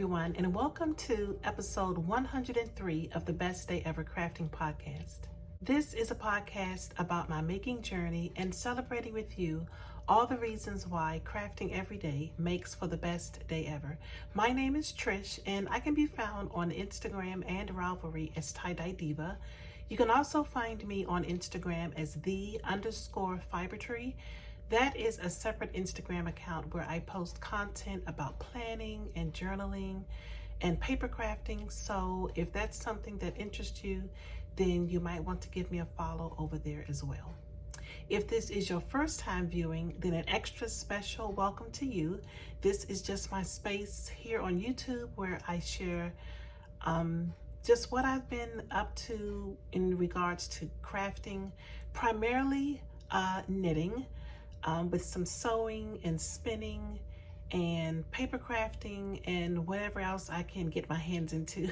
everyone, and welcome to episode 103 of the Best Day Ever Crafting podcast. This is a podcast about my making journey and celebrating with you all the reasons why crafting every day makes for the best day ever. My name is Trish, and I can be found on Instagram and Ravelry as Tie-Dye Diva. You can also find me on Instagram as _fibertree. That is a separate Instagram account where I post content about planning and journaling and paper crafting. So if that's something that interests you, then you might want to give me a follow over there as well. If this is your first time viewing, then an extra special welcome to you. This is just my space here on YouTube where I share just what I've been up to in regards to crafting, primarily knitting, with some sewing and spinning and paper crafting and whatever else I can get my hands into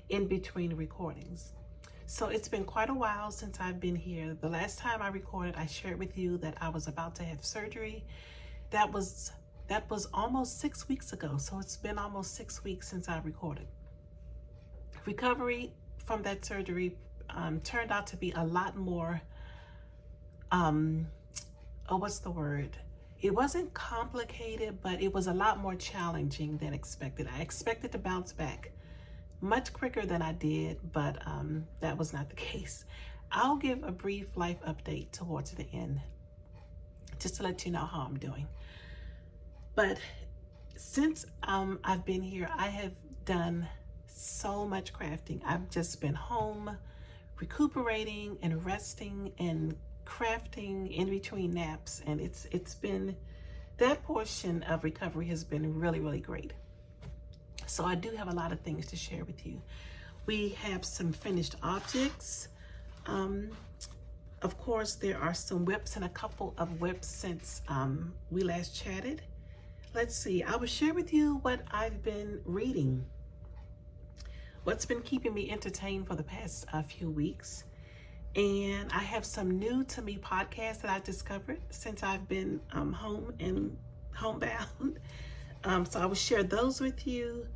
in between recordings. So it's been quite a while since I've been here. The last time I recorded, I shared with you that I was about to have surgery. That was almost 6 weeks ago. So it's been almost 6 weeks since I recorded. Recovery from that surgery turned out to be a lot more what's the word? It wasn't complicated, but it was a lot more challenging than expected. I expected to bounce back much quicker than I did, but that was not the case. I'll give a brief life update towards the end, just to let you know how I'm doing. But since I've been here, I have done so much crafting. I've just been home, recuperating and resting and crafting in between naps, and it's been, that portion of recovery has been really great. So I do have a lot of things to share with you. We have some finished objects. Of course, there are some whips and a couple of whips since we last chatted. Let's see, I will share with you what I've been reading, what's been keeping me entertained for the past few weeks. And I have some new to me podcasts that I discovered since I've been home and homebound. So I will share those with you.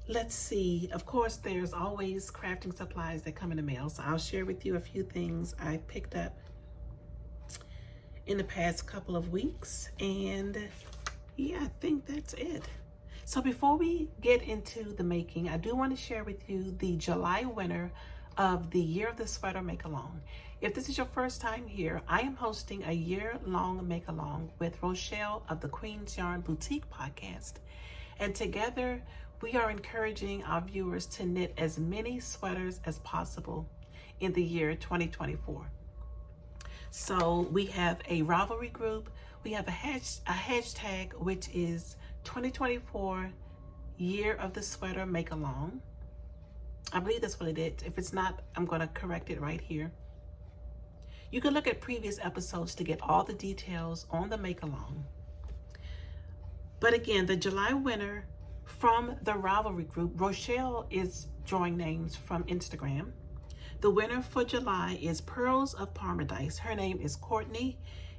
Let's see. Of course, there's always crafting supplies that come in the mail. So I'll share with you a few things I picked up in the past couple of weeks. And yeah, I think that's it. So before we get into the making, I do want to share with you the July winner of the Year of the Sweater Make-Along. If this is your first time here, I am hosting a year-long make-along with Rochelle of the Queen's Yarn Boutique podcast. And together, we are encouraging our viewers to knit as many sweaters as possible in the year 2024. So we have a Ravelry group. We have a hashtag, which is 2024 Year of the Sweater Make-Along. I believe that's what it is. If it's not, I'm going to correct it right here. You can look at previous episodes to get all the details on the make-along. But again, the July winner from the Ravelry group, Rochelle is drawing names from Instagram. The winner for July is Purls of Parmadise. Her name is Courtney.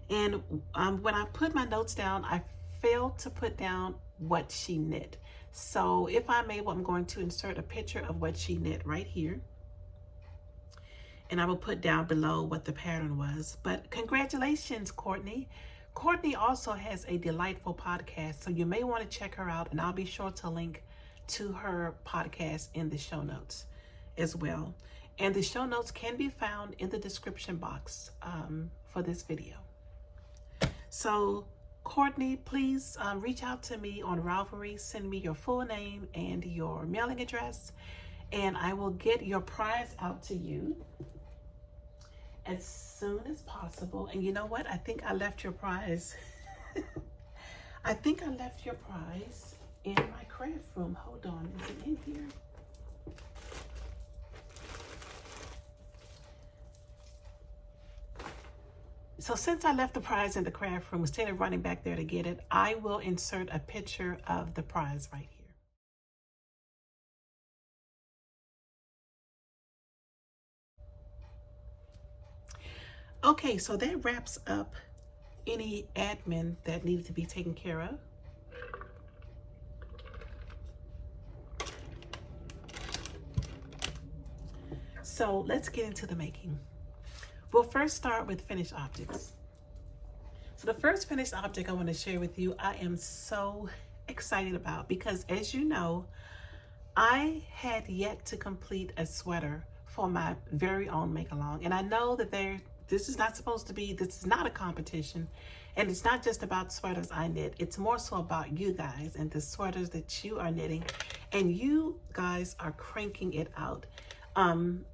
And when I put my notes down, I failed to put down what she knit. So if I'm able, I'm going to insert a picture of what she knit right here. And I will put down below what the pattern was. But congratulations, Courtney. Courtney also has a delightful podcast, so you may want to check her out, and I'll be sure to link to her podcast in the show notes as well. And the show notes can be found in the description box for this video. So Courtney, please reach out to me on Ravelry, send me your full name and your mailing address, and I will get your prize out to you as soon as possible. And you know what? I think I left your prize. I think I left your prize in my craft room. Hold on, is it in here? So since I left the prize in the craft room, instead of running back there to get it, I will insert a picture of the prize right here. Okay, so that wraps up any admin that needed to be taken care of. So let's get into the making. We'll first start with finished objects. So the first finished object I want to share with you, I am so excited about, because as you know, I had yet to complete a sweater for my very own make along. And I know that this is not a competition, and it's not just about sweaters I knit. It's more so about you guys and the sweaters that you are knitting, and you guys are cranking it out.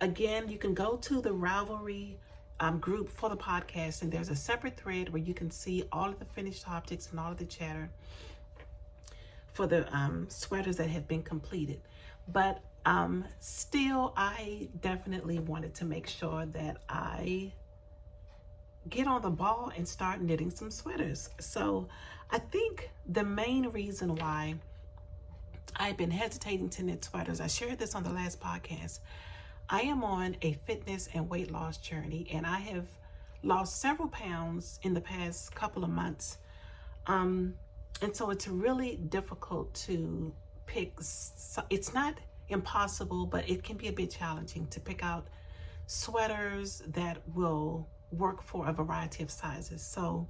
Again, you can go to the Ravelry group for the podcast, and there's a separate thread where you can see all of the finished objects and all of the chatter for the sweaters that have been completed. But still, I definitely wanted to make sure that I get on the ball and start knitting some sweaters. So I think the main reason why I've been hesitating to knit sweaters, I shared this on the last podcast. I am on a fitness and weight loss journey, and I have lost several pounds in the past couple of months. And so it's really difficult to pick. It's not impossible, but it can be a bit challenging to pick out sweaters that will work for a variety of sizes. So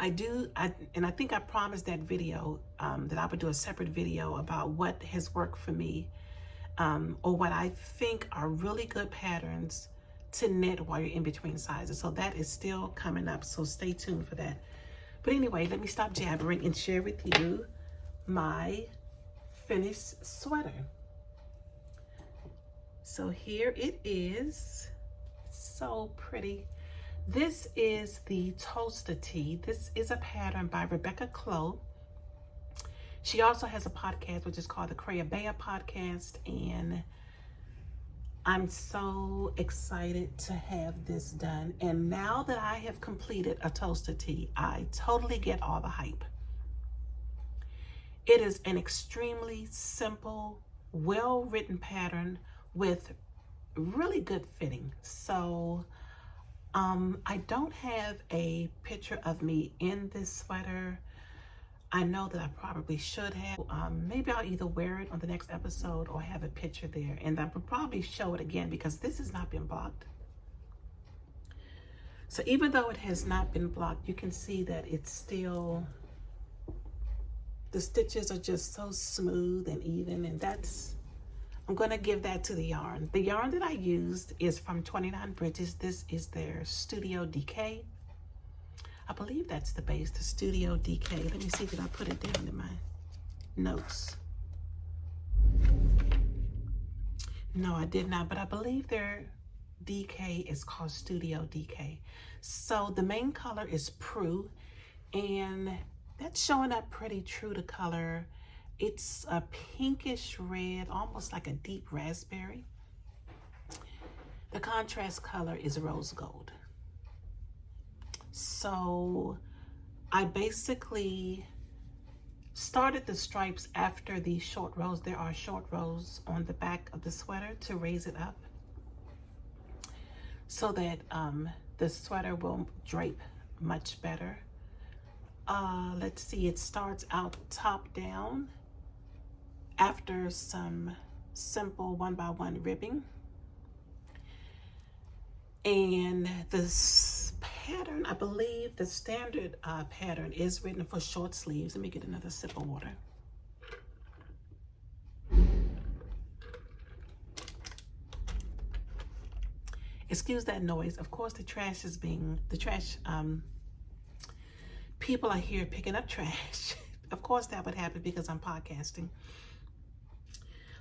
I think I promised that video that I would do a separate video about what has worked for me, or what I think are really good patterns to knit while you're in between sizes. So that is still coming up, so stay tuned for that. But anyway, let me stop jabbering and share with you my finished sweater. So here it is. So pretty. This is the Tolsta tee. This is a pattern by Rebecca Clow. She also has a podcast which is called the Crochet podcast, and I'm so excited to have this done. And now that I have completed a Tolsta tee, I totally get all the hype. It is an extremely simple, well-written pattern with really good fitting. So I don't have a picture of me in this sweater. I know that I probably should have. Maybe I'll either wear it on the next episode or have a picture there, and I will probably show it again because this has not been blocked. So even though it has not been blocked, you can see that it's still, the stitches are just so smooth and even, and I'm going to give that to the yarn. The yarn that I used is from 29 Bridges. This is their Studio DK. I believe that's the base, the Studio DK. Let me see, did I put it down in my notes? No, I did not, but I believe their DK is called Studio DK. So the main color is Purl, and that's showing up pretty true to color. It's a pinkish red, almost like a deep raspberry. The contrast color is rose gold. So I basically started the stripes after the short rows. There are short rows on the back of the sweater to raise it up so that the sweater will drape much better. Let's see, it starts out top down after some simple 1x1 ribbing. And this pattern, I believe the standard pattern is written for short sleeves. Let me get another sip of water. Excuse that noise. Of course, the trash people are here picking up trash. Of course that would happen because I'm podcasting.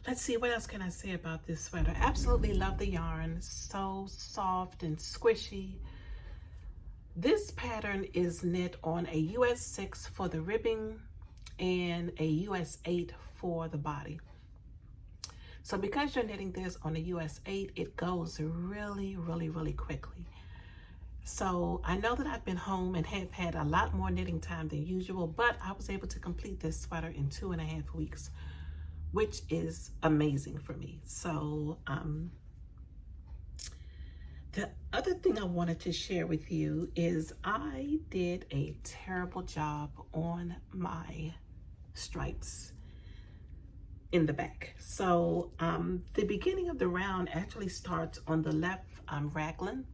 Let's see, what else can I say about this sweater? Absolutely love the yarn. So soft and squishy. This pattern is knit on a US 6 for the ribbing and a US 8 for the body. So because you're knitting this on a US 8, it goes really, really, really quickly. So I know that I've been home and have had a lot more knitting time than usual, but I was able to complete this sweater in 2.5 weeks, which is amazing for me. So the other thing I wanted to share with you is I did a terrible job on my stripes. in the back. So the beginning of the round actually starts on the left raglan.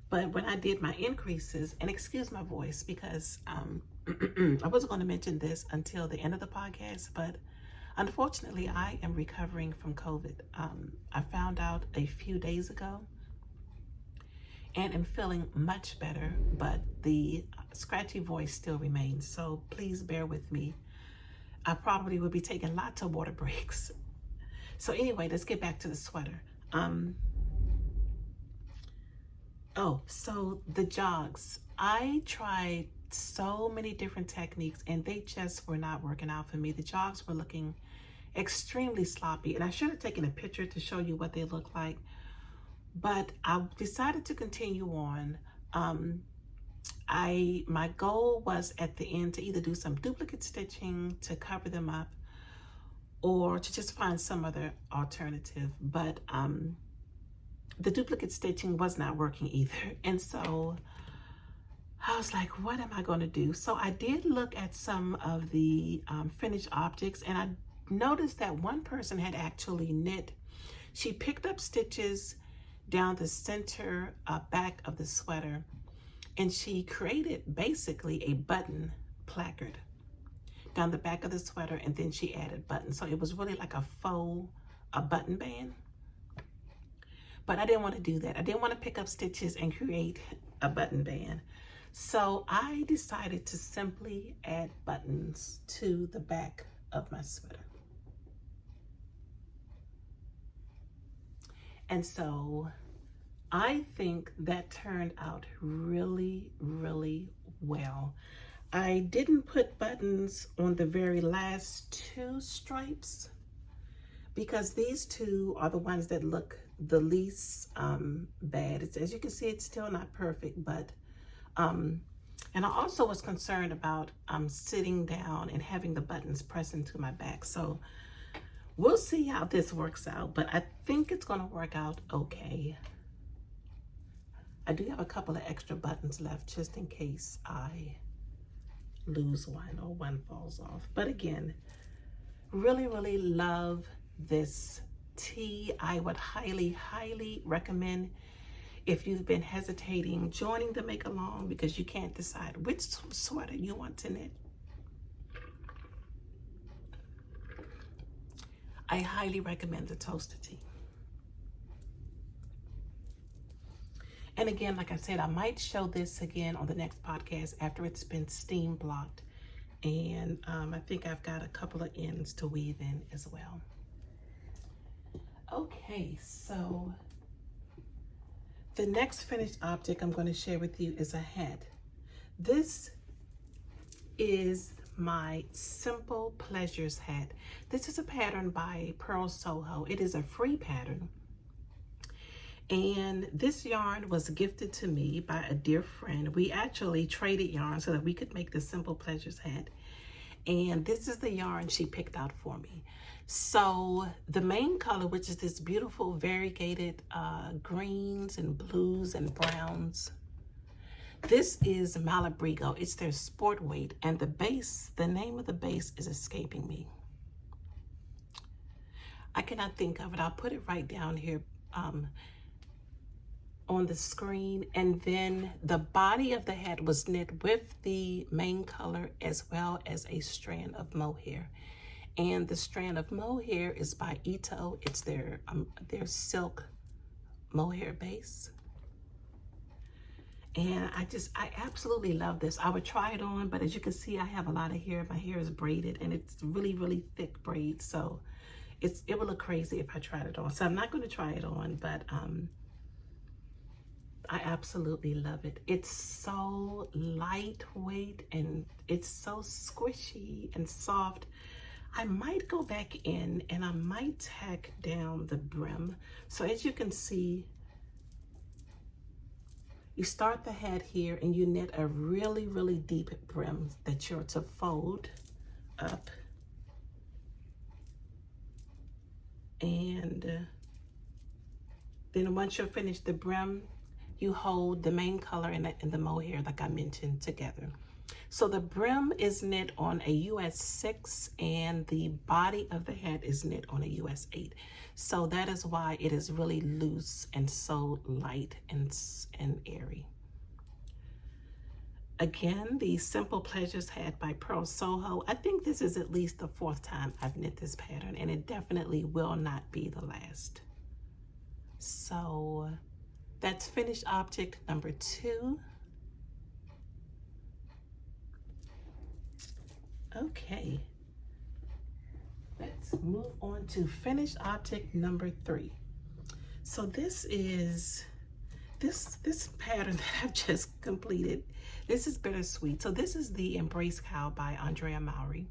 But when I did my increases, and excuse my voice because I wasn't going to mention this until the end of the podcast, but unfortunately I am recovering from COVID. I found out a few days ago and am feeling much better, but the scratchy voice still remains. So please bear with me. I probably will be taking lots of water breaks. So anyway, let's get back to the sweater. So the jogs. I tried so many different techniques and they just were not working out for me. The jogs were looking extremely sloppy, and I should have taken a picture to show you what they look like, but I decided to continue on. My goal was at the end to either do some duplicate stitching to cover them up or to just find some other alternative, but the duplicate stitching was not working either. And so I was like, what am I going to do? So I did look at some of the finished objects, and I noticed that one person had actually knit. She picked up stitches down the center back of the sweater, and she created basically a button placard down the back of the sweater, and then she added buttons. So it was really like a faux button band. But I didn't want to do that. I didn't want to pick up stitches and create a button band. So I decided to simply add buttons to the back of my sweater. And so I think that turned out really, really well. I didn't put buttons on the very last two stripes because these two are the ones that look the least bad. As you can see, it's still not perfect, but and I also was concerned about sitting down and having the buttons pressed into my back. So we'll see how this works out, but I think it's going to work out okay. I do have a couple of extra buttons left just in case I lose one or one falls off. But again, really, really love this tee. I would highly, highly recommend, if you've been hesitating, joining the make along because you can't decide which sweater you want to knit. I highly recommend the Tolsta tee. And again, like I said, I might show this again on the next podcast after it's been steam blocked. And I think I've got a couple of ends to weave in as well. Okay, so the next finished object I'm going to share with you is a hat. This is my Simple Pleasures hat. This is a pattern by Purl Soho. It is a free pattern. And this yarn was gifted to me by a dear friend. We actually traded yarn so that we could make the Simple Pleasures hat. And this is the yarn she picked out for me. So the main color, which is this beautiful variegated greens and blues and browns, this is Malabrigo. It's their sport weight, and the base, the name of the base is escaping me. I cannot think of it. I'll put it right down here on the screen. And then the body of the hat was knit with the main color as well as a strand of mohair. And the strand of mohair is by Ito. It's their silk mohair base. And I absolutely love this. I would try it on, but as you can see, I have a lot of hair. My hair is braided and it's really, really thick braid. So it would look crazy if I tried it on. So I'm not going to try it on, but I absolutely love it. It's so lightweight and it's so squishy and soft. I might go back in and I might tack down the brim. So as you can see, you start the hat here and you knit a really, really deep brim that you're to fold up. And then once you're finished the brim, you hold the main color and the mohair, like I mentioned, together. So the brim is knit on a US 6 and the body of the hat is knit on a US 8. So that is why it is really loose and so light and airy. Again, the Simple Pleasures hat by Purl Soho. I think this is at least the 4th time I've knit this pattern, and it definitely will not be the last. So that's finished object number 2. Okay, let's move on to finished object number 3. So this is this pattern that I've just completed. This is bittersweet. So this is the Embrace Cowl by Andrea Mowry.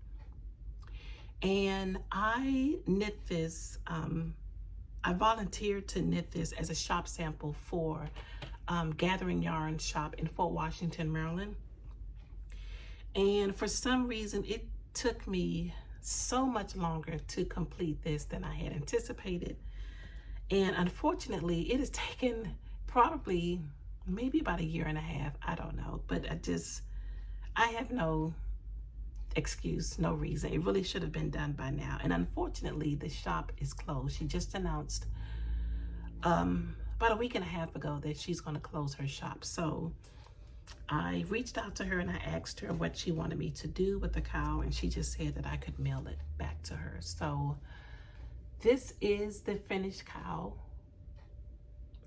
And I knit this, I volunteered to knit this as a shop sample for Gathering Yarn shop in Fort Washington, Maryland. And for some reason, it took me so much longer to complete this than I had anticipated. And unfortunately, it has taken probably maybe about 1.5 years, I don't know, but I have no excuse, no reason. It really should have been done by now. And unfortunately, the shop is closed. She just announced about 1.5 weeks ago that she's going to close her shop. So I reached out to her and I asked her what she wanted me to do with the cowl, and she just said that I could mail it back to her. So this is the finished cowl.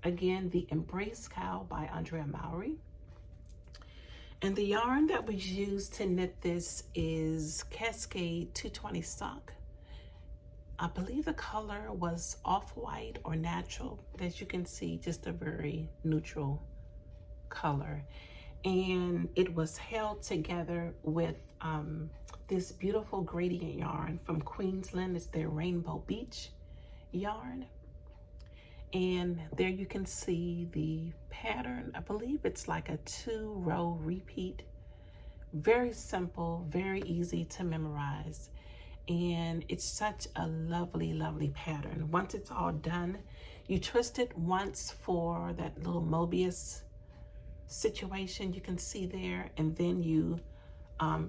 Again, the Embrace Cowl by Andrea Mowry. And the yarn that was used to knit this is Cascade 220 sock. I believe the color was off-white or natural. As you can see, just a very neutral color. And it was held together with this beautiful gradient yarn from Queensland. It's their Rainbow Beach yarn. And there you can see the pattern. I believe it's like a 2-row repeat. Very simple, very easy to memorize. And it's such a lovely, lovely pattern. Once it's all done, you twist it once for that little Mobius situation you can see there, and then you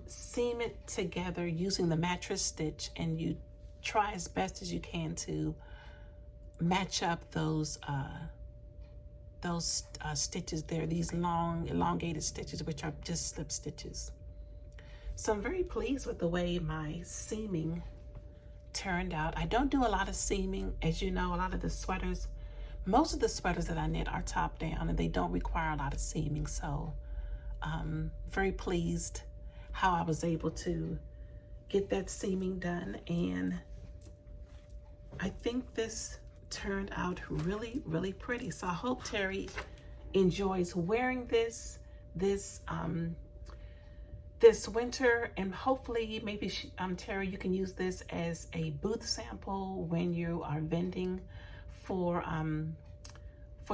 seam it together using the mattress stitch, and you try as best as you can to match up those stitches there, these long elongated stitches, which are just slip stitches. So I'm very pleased with the way my seaming turned out. I don't do a lot of seaming. As you know, a lot of the sweaters, most of the sweaters that I knit are top down and they don't require a lot of seaming. So very pleased how I was able to get that seaming done. And I think this turned out really, really pretty. So I hope Terry enjoys wearing this winter, and hopefully maybe Terry, you can use this as a booth sample when you are vending for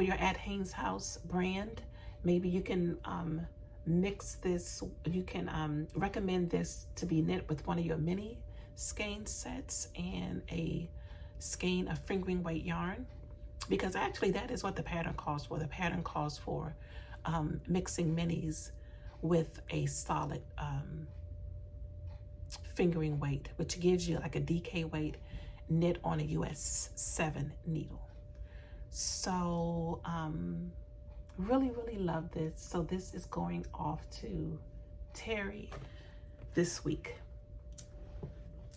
your At Haynes House brand. Maybe you can mix this, you can recommend this to be knit with one of your mini skein sets and a skein of fingering weight yarn, because actually that is what the pattern calls for. The pattern calls for mixing minis with a solid fingering weight, which gives you like a DK weight knit on a US 7 needle. So really, really love this. So this is going off to Terry this week.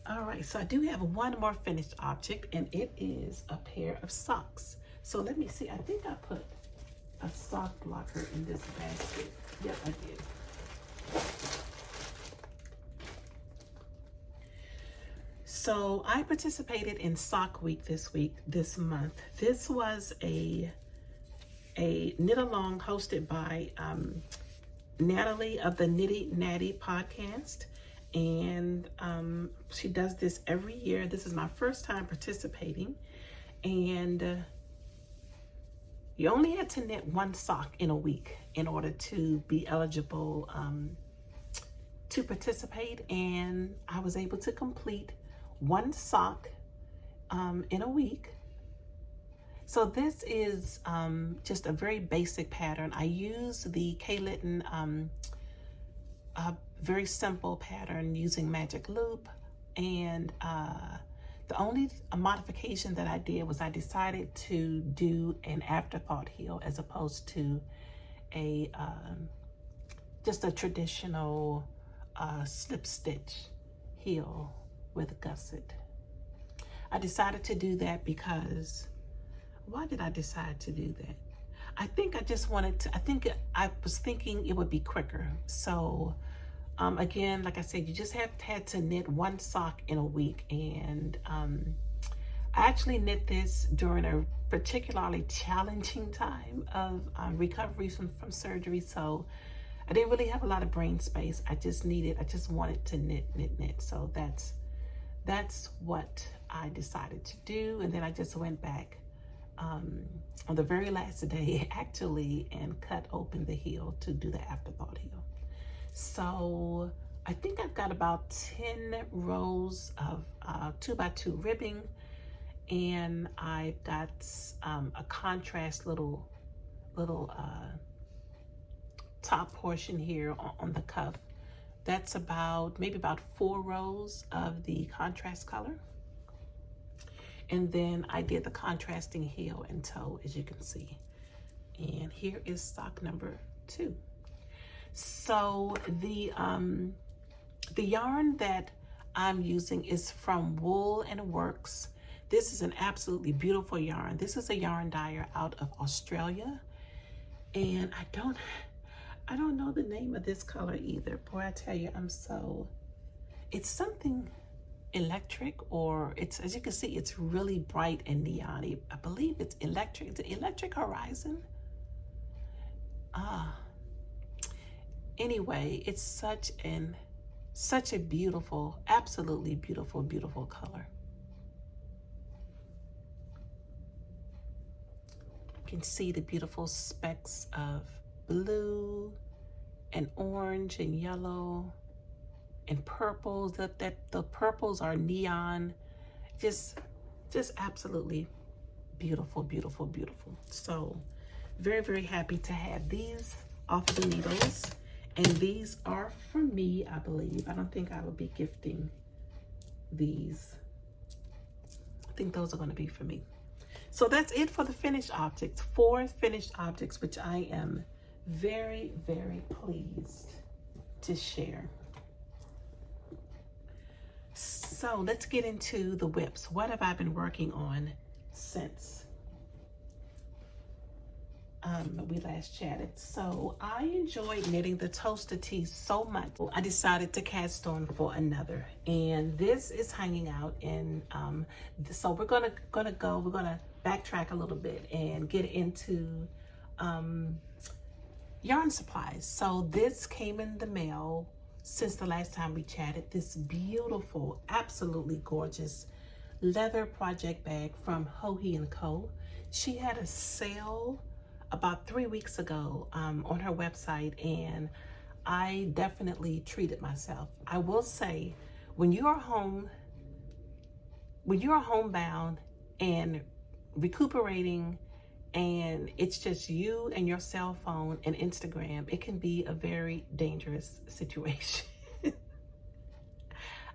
All right, so I do have one more finished object, and it is a pair of socks. So let me see, I think I put a sock blocker in this basket. Yep, I did. So I participated in Sock Week this month. This was a knit along hosted by Natalie of the Nitty Natty podcast. And she does this every year. This is my first time participating. And you only had to knit one sock in a week in order to be eligible to participate. And I was able to complete one sock in a week. So this is just a very basic pattern. I use the Litton a very simple pattern using Magic Loop, and the only modification that I did was I decided to do an Afterthought heel as opposed to a just a traditional slip stitch heel with gusset. I decided to do that because, why did I decide to do that? I think I just wanted to, I was thinking it would be quicker. So again, like I said, you just had to knit one sock in a week. And I actually knit this during a particularly challenging time of recovery from surgery. So I didn't really have a lot of brain space. I just wanted to knit. So that's what I decided to do. And then I just went back on the very last day actually and cut open the heel to do the Afterthought heel. So I think I've got about 10 rows of 2x2 ribbing, and I've got a contrast little top portion here on the cuff. That's maybe about 4 rows of the contrast color. And then I did the contrasting heel and toe, as you can see. And here is sock number 2. So the yarn that I'm using is from Wool and Works. This is an absolutely beautiful yarn. This is a yarn dyer out of Australia. And I don't know the name of this color either. Boy, I tell you, it's something electric, or it's, as you can see, it's really bright and neon-y. I believe it's electric. Is it Electric Horizon? Anyway, it's such a beautiful, absolutely beautiful color. You can see the beautiful specks of blue and orange and yellow and purples. That the purples are neon. Just absolutely beautiful. So very happy to have these off the needles. And these are for me, I believe. I don't think I will be gifting these. I think those are going to be for me. So that's it for the finished objects. 4 finished objects, which I am very pleased to share. So let's get into the whips. What have I been working on since we last chatted? So I enjoyed knitting the Tolsta tee so much, I decided to cast on for another, and this is hanging out in so we're gonna backtrack a little bit and get into yarn supplies. So this came in the mail since the last time we chatted. This beautiful, absolutely gorgeous leather project bag from Joji and Co. She had a sale about 3 weeks ago on her website, and I definitely treated myself. I will say, when you are homebound and recuperating, and it's just you and your cell phone and Instagram, it can be a very dangerous situation.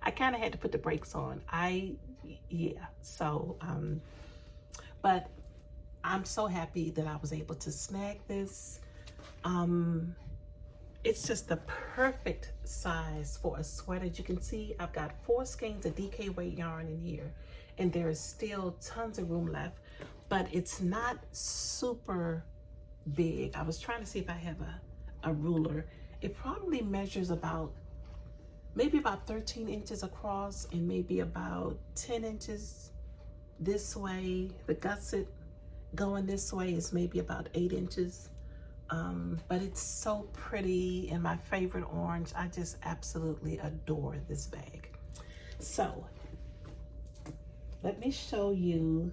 I kind of had to put the brakes on. But I'm so happy that I was able to snag this. It's just the perfect size for a sweater. As you can see, I've got 4 skeins of DK weight yarn in here, and there is still tons of room left, but it's not super big. I was trying to see if I have a ruler. It probably measures maybe about 13 inches across and maybe about 10 inches this way. The gusset going this way is maybe about 8 inches. But it's so pretty, and my favorite orange. I just absolutely adore this bag. So let me show you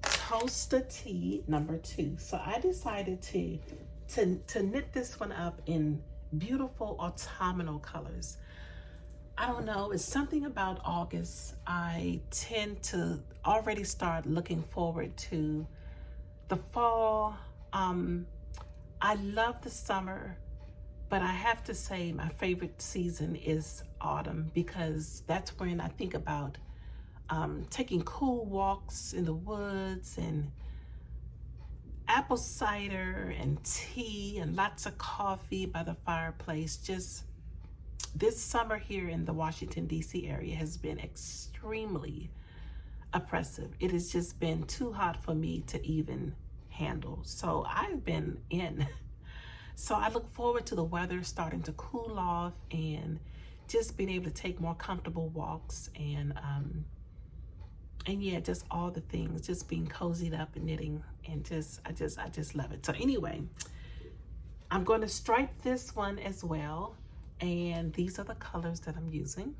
Tolsta tee number 2. So I decided to knit this one up in beautiful autumnal colors. I don't know, it's something about August. I tend to already start looking forward to the fall. I love the summer, But I have to say my favorite season is autumn, because that's when I think about taking cool walks in the woods and apple cider and tea and lots of coffee by the fireplace. Just this summer here in the Washington, D.C. area has been extremely oppressive. It has just been too hot for me to even handle. So I've been in. So I look forward to the weather starting to cool off and just being able to take more comfortable walks and yeah, just all the things, just being cozied up and knitting, and I just love it. So anyway, I'm going to stripe this one as well, and these are the colors that I'm using.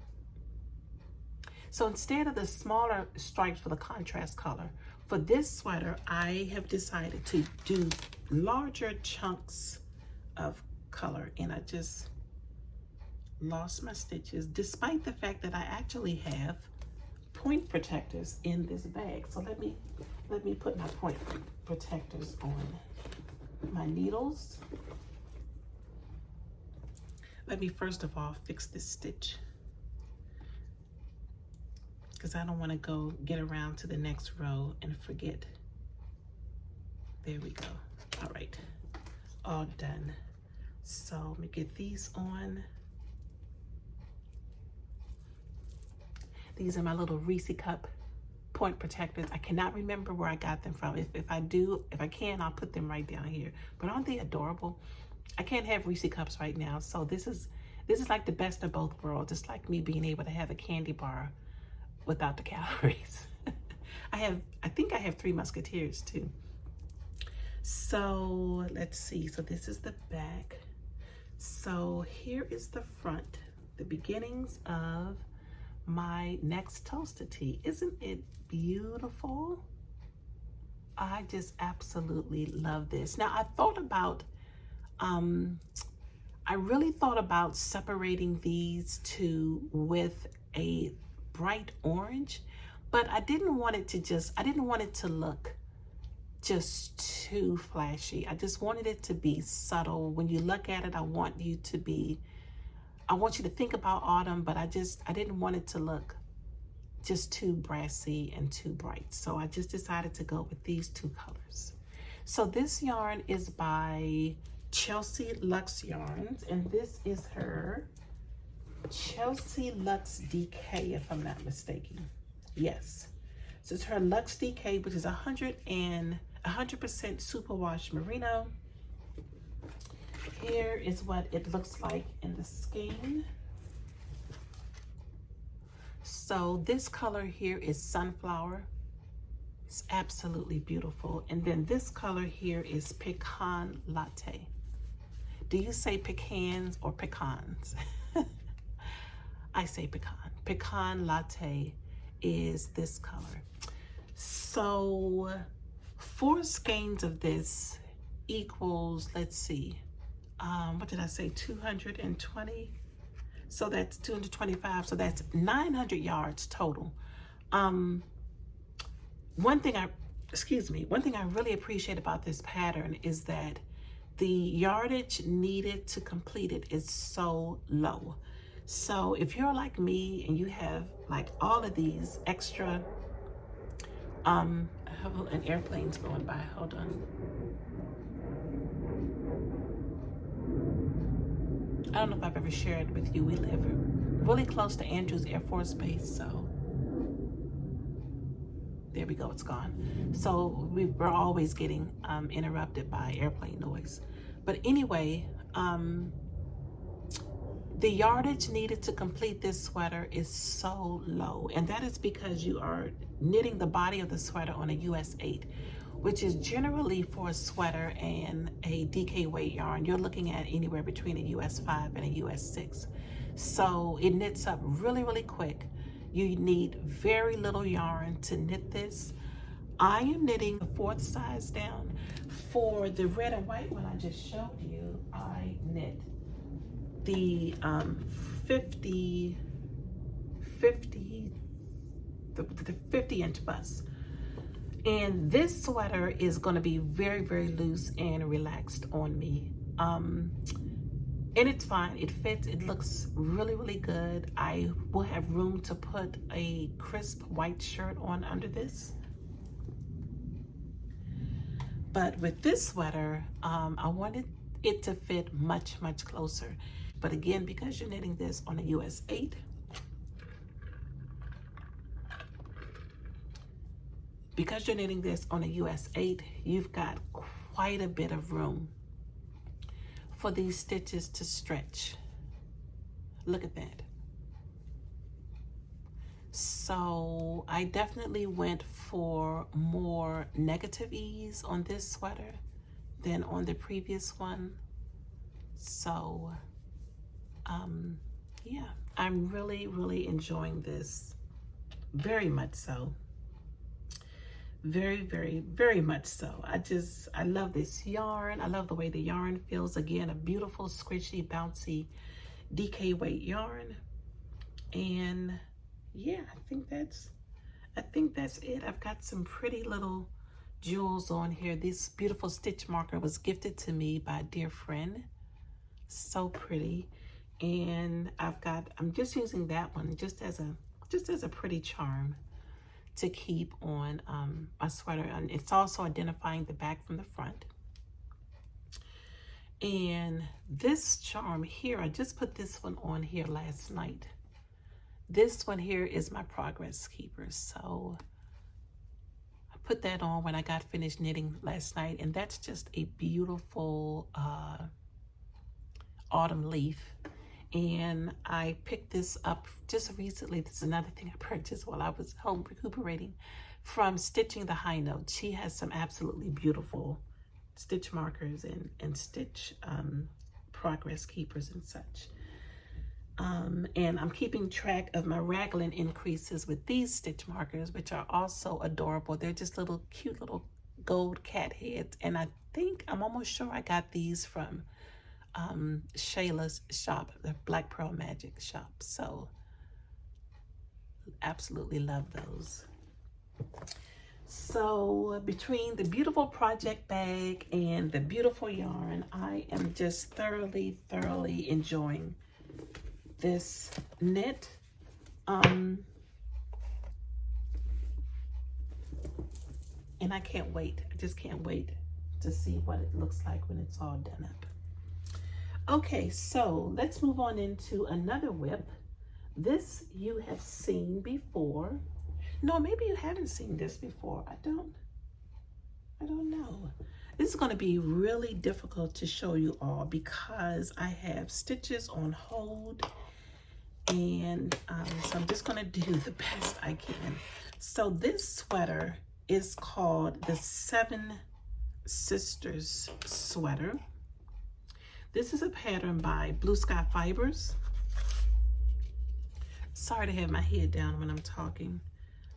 So instead of the smaller stripes for the contrast color, for this sweater, I have decided to do larger chunks of color, and I just lost my stitches, despite the fact that I actually have point protectors in this bag. So let me put my point protectors on my needles. Let me first of all fix this stitch, because I don't want to go get around to the next row and forget. There we go. All right, all done. So let me get these on. These are my little Reese cup point protectors. I cannot remember where I got them from. If I can, I'll put them right down here. But aren't they adorable? I can't have Reese cups right now, so this is like the best of both worlds. It's like me being able to have a candy bar without the calories. I think I have 3 Musketeers too. So let's see. So this is the back. So here is the front, the beginnings of my next Tolsta tee. Isn't it beautiful? I just absolutely love this. Now I thought about, I really thought about separating these two with a bright orange, but I didn't want it to look just too flashy. I just wanted it to be subtle. When you look at it, I want you to think about autumn, but I didn't want it to look just too brassy and too bright. So I just decided to go with these 2 colors. So this yarn is by Chelsea Luxe Yarns, and this is her Chelsea Luxe DK, if I'm not mistaken. Yes. So it's her Luxe DK, which is 100% superwash merino. Here is what it looks like in the skein. So this color here is Sunflower. It's absolutely beautiful. And then this color here is Pecan Latte. Do you say pecans or pecans? I say pecan. Pecan Latte is this color. So 4 skeins of this equals, let's see, what did I say, 220? So that's 225, so that's 900 yards total. One thing I really appreciate about this pattern is that the yardage needed to complete it is so low. So if you're like me and you have like all of these extra, an airplane's going by, hold on. I don't know if I've ever shared with you, we live really close to Andrews Air Force Base, so there we go, it's gone. So we're always getting interrupted by airplane noise. But anyway, the yardage needed to complete this sweater is so low, and that is because you are knitting the body of the sweater on a US 8, which is generally for a sweater and a DK weight yarn. You're looking at anywhere between a US 5 and a US 6. So it knits up really, really quick. You need very little yarn to knit this. I am knitting the 4th size down. For the red and white one I just showed you, I knit the 50 inch bust. And this sweater is going to be very, very loose and relaxed on me. and it's fine. It fits. It looks really, really good. I will have room to put a crisp white shirt on under this. But with this sweater, I wanted it to fit much, much closer. But again, because you're knitting this on a US 8, you've got quite a bit of room for these stitches to stretch. Look at that. So I definitely went for more negative ease on this sweater than on the previous one. So yeah, I'm really, really enjoying this. Very much so. Very, very, very much so. I love this yarn. I love the way the yarn feels. Again, a beautiful, squishy, bouncy DK weight yarn. And yeah, I think that's it. I've got some pretty little jewels on here. This beautiful stitch marker was gifted to me by a dear friend. So pretty. And I'm just using that one just as a pretty charm to keep on my sweater. And it's also identifying the back from the front. And this charm here, I just put this one on here last night. This one here is my progress keeper. So I put that on when I got finished knitting last night, and that's just a beautiful autumn leaf. And I picked this up just recently. This is another thing I purchased while I was home recuperating from Stitching the High Note. She has some absolutely beautiful stitch markers and stitch progress keepers and such. And I'm keeping track of my raglan increases with these stitch markers, which are also adorable. They're just little cute little gold cat heads. And I'm almost sure I got these from Shayla's shop, the Black Purl Magic shop. So absolutely love those. So between the beautiful project bag and the beautiful yarn, I am just thoroughly enjoying this knit. And I can't wait. I just can't wait to see what it looks like when it's all done up. Okay, so let's move on into another whip. This you have seen before. No, maybe you haven't seen this before. I don't know. This is going to be really difficult to show you all because I have stitches on hold, and so I'm just going to do the best I can. So this sweater is called the Seven Sisters sweater. This is a pattern by Blue Sky Fibers. Sorry to have my head down when I'm talking.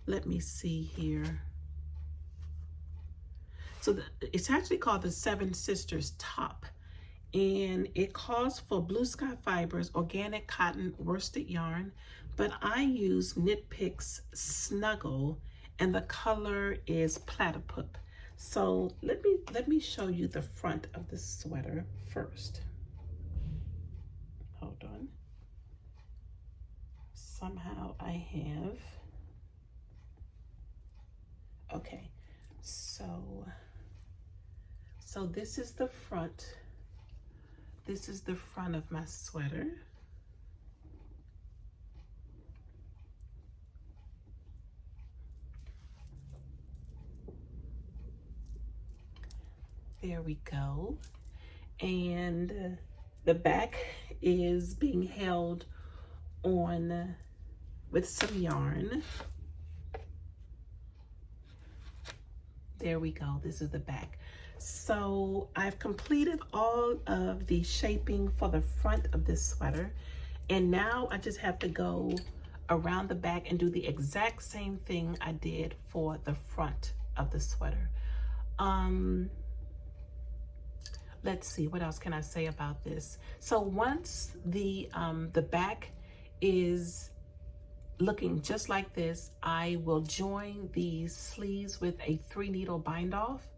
Let me see here. So it's actually called the Seven Sisters top. And it calls for Blue Sky Fibers, organic cotton worsted yarn. But I use Knit Picks Snuggle, and the color is Platypus. So let me show you the front of the sweater first. Hold on. Somehow I have. Okay. So this is the front. This is the front of my sweater. There we go. And the back is being held on with some yarn. There we go. This is the back. So I've completed all of the shaping for the front of this sweater. And now I just have to go around the back and do the exact same thing I did for the front of the sweater. Let's see, what else can I say about this? So once the back is looking just like this, I will join the sleeves with a 3-needle bind off,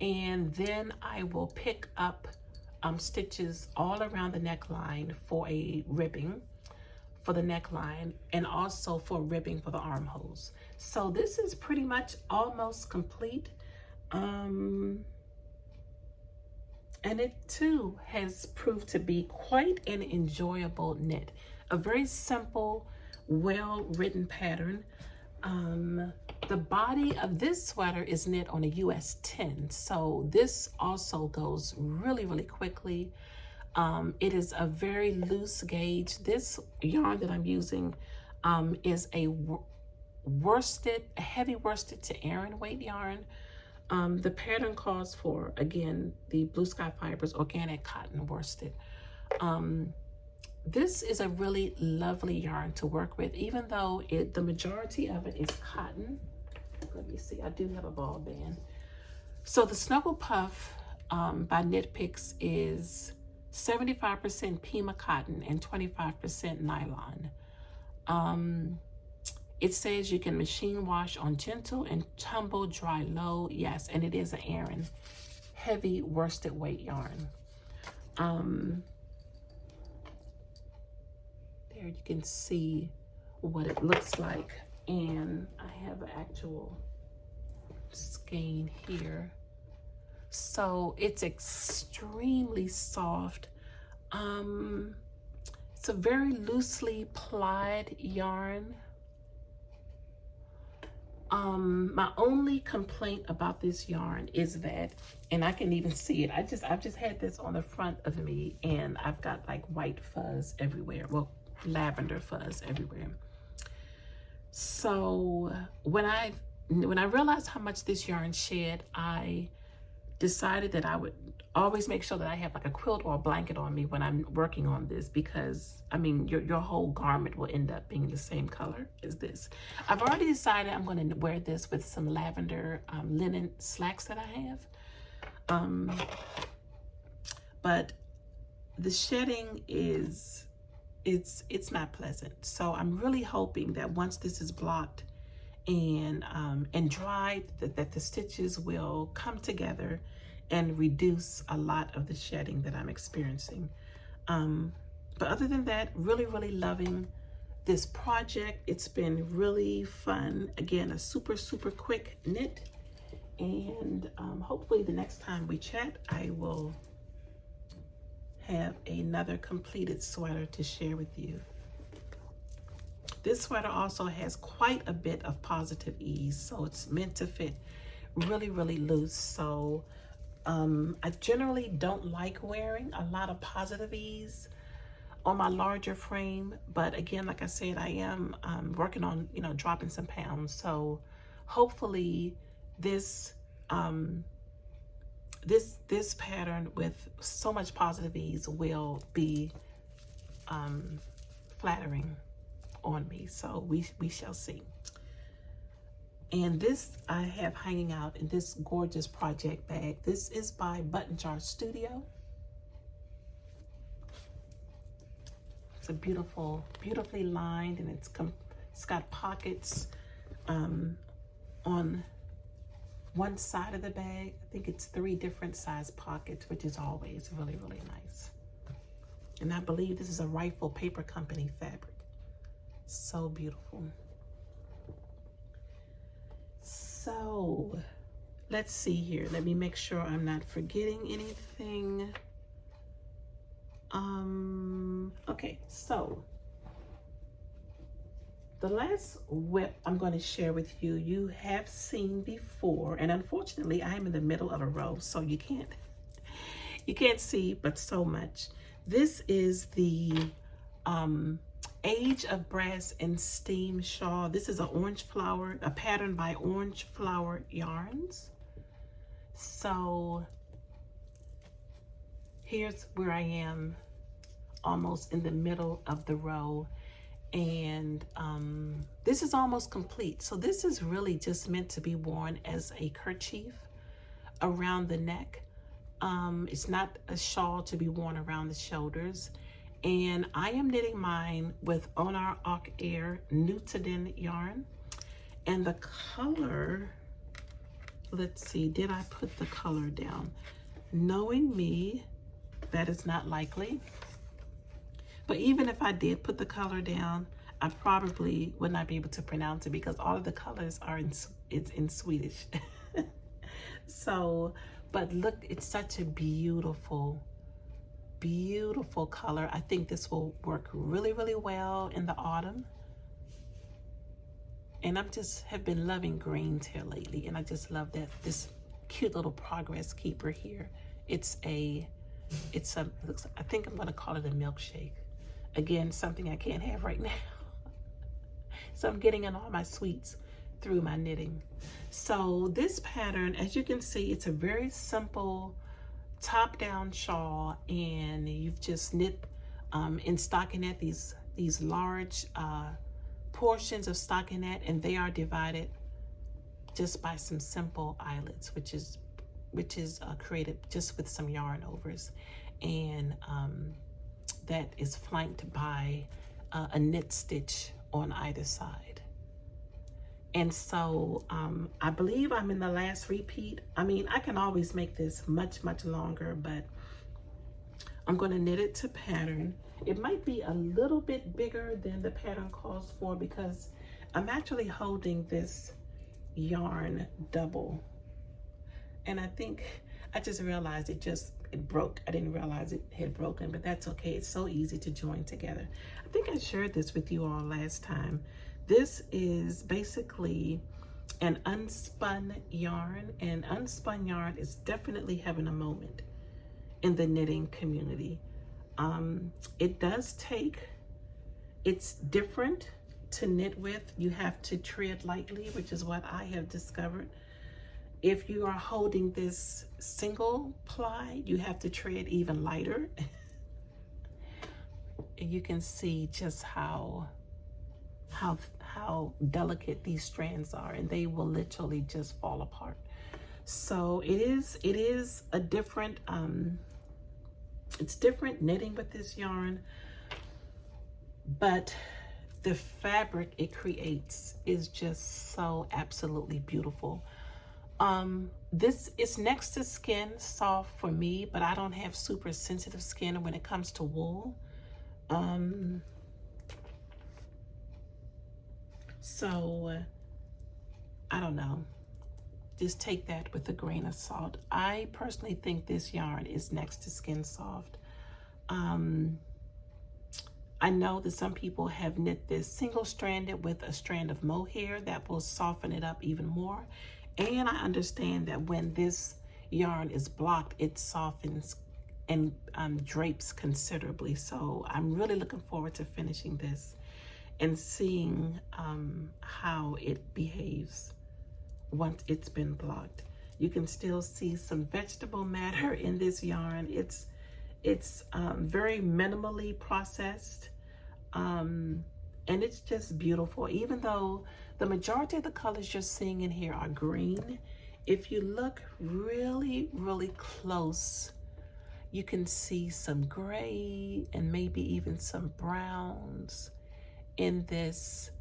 and then I will pick up stitches all around the neckline for a ribbing for the neckline, and also for ribbing for the armholes. So this is pretty much almost complete. And it too has proved to be quite an enjoyable knit. A very simple, well-written pattern. The body of this sweater is knit on a US 10, so this also goes really, really quickly. It is a very loose gauge. This yarn that I'm using is a worsted, a heavy worsted to Aran weight yarn. The pattern calls for, again, the Blue Sky Fibers organic cotton worsted. This is a really lovely yarn to work with, even though the majority of it is cotton. Let me see, I do have a ball band. So the Snuggle Puff by Knit Picks is 75% Pima cotton and 25% nylon. It says you can machine wash on gentle and tumble dry low. Yes, and it is an Aran heavy worsted weight yarn. There you can see what it looks like, and I have an actual skein here. So it's extremely soft. It's a very loosely plied yarn. My only complaint about this yarn is that, and I can even see it, I've just had this on the front of me, and I've got like white fuzz everywhere. Well, lavender fuzz everywhere. So when I realized how much this yarn shed, I decided that I would always make sure that I have like a quilt or a blanket on me when I'm working on this, because I mean your whole garment will end up being the same color as this. I've already decided I'm going to wear this with some lavender linen slacks that I have, but the shedding is it's not pleasant. So I'm really hoping that once this is blocked and dried, that the stitches will come together and reduce a lot of the shedding that I'm experiencing. But other than that, really, really loving this project. It's been really fun. Again, a super, super quick knit. And hopefully the next time we chat, I will have another completed sweater to share with you. This sweater also has quite a bit of positive ease, so it's meant to fit really, really loose. So I generally don't like wearing a lot of positive ease on my larger frame, but again, like I said, I am working on, you know, dropping some pounds. So hopefully this this pattern with so much positive ease will be flattering on me. So we shall see. And this I have hanging out in this gorgeous project bag. This is by Button Jar Studio. It's a beautiful, beautifully lined, and it's got pockets on one side of the bag. I think it's 3 different size pockets, which is always really, really nice. And I believe this is a Rifle Paper Company fabric. So beautiful. So let's see here. Let me make sure I'm not forgetting anything. Okay, so the last whip I'm going to share with you, you have seen before, and unfortunately I am in the middle of a row, so you can't see but so much. This is the Age of Brass and Steam shawl. This is a pattern by Orange Flower Yarns. So here's where I am, almost in the middle of the row, and this is almost complete. So this is really just meant to be worn as a kerchief around the neck. It's not a shawl to be worn around the shoulders. And I am knitting mine with Onar Ak Air Newtonen yarn. And the color, let's see, did I put the color down? Knowing me, that is not likely. But even if I did put the color down, I probably would not be able to pronounce it because all of the colors are it's in Swedish. So, but look, it's such a beautiful, beautiful color. I think this will work really, really well in the autumn. And I just have been loving greens here lately, and I just love that this cute little progress keeper here. It's a, I think I'm gonna call it a milkshake. Again, something I can't have right now. So I'm getting in all my sweets through my knitting. So this pattern, as you can see, it's a very simple top-down shawl, and you've just knit in stockinette these large portions of stockinette, and they are divided just by some simple eyelets, which is created just with some yarn overs, and that is flanked by a knit stitch on either side. And so I believe I'm in the last repeat. I mean, I can always make this much, much longer, but I'm going to knit it to pattern. It might be a little bit bigger than the pattern calls for because I'm actually holding this yarn double. And I think I just realized it broke. I didn't realize it had broken, but that's okay. It's so easy to join together. I think I shared this with you all last time. This is basically an unspun yarn, and unspun yarn is definitely having a moment in the knitting community. It's different to knit with. You have to tread lightly, which is what I have discovered. If you are holding this single ply, you have to tread even lighter. And you can see just how delicate these strands are, and they will literally just fall apart. So it is a different it's different knitting with this yarn, but the fabric it creates is just so absolutely beautiful. This is next to skin soft for me, but I don't have super sensitive skin when it comes to wool. So I don't know, just take that with a grain of salt. I personally think this yarn is next to skin soft. I know that some people have knit this single-stranded with a strand of mohair that will soften it up even more. And I understand that when this yarn is blocked, it softens and drapes considerably. So I'm really looking forward to finishing this and seeing how it behaves once it's been blocked. You can still see some vegetable matter in this yarn. It's very minimally processed, and it's just beautiful. Even though the majority of the colors you're seeing in here are green, if you look really, really close, you can see some gray and maybe even some browns in this.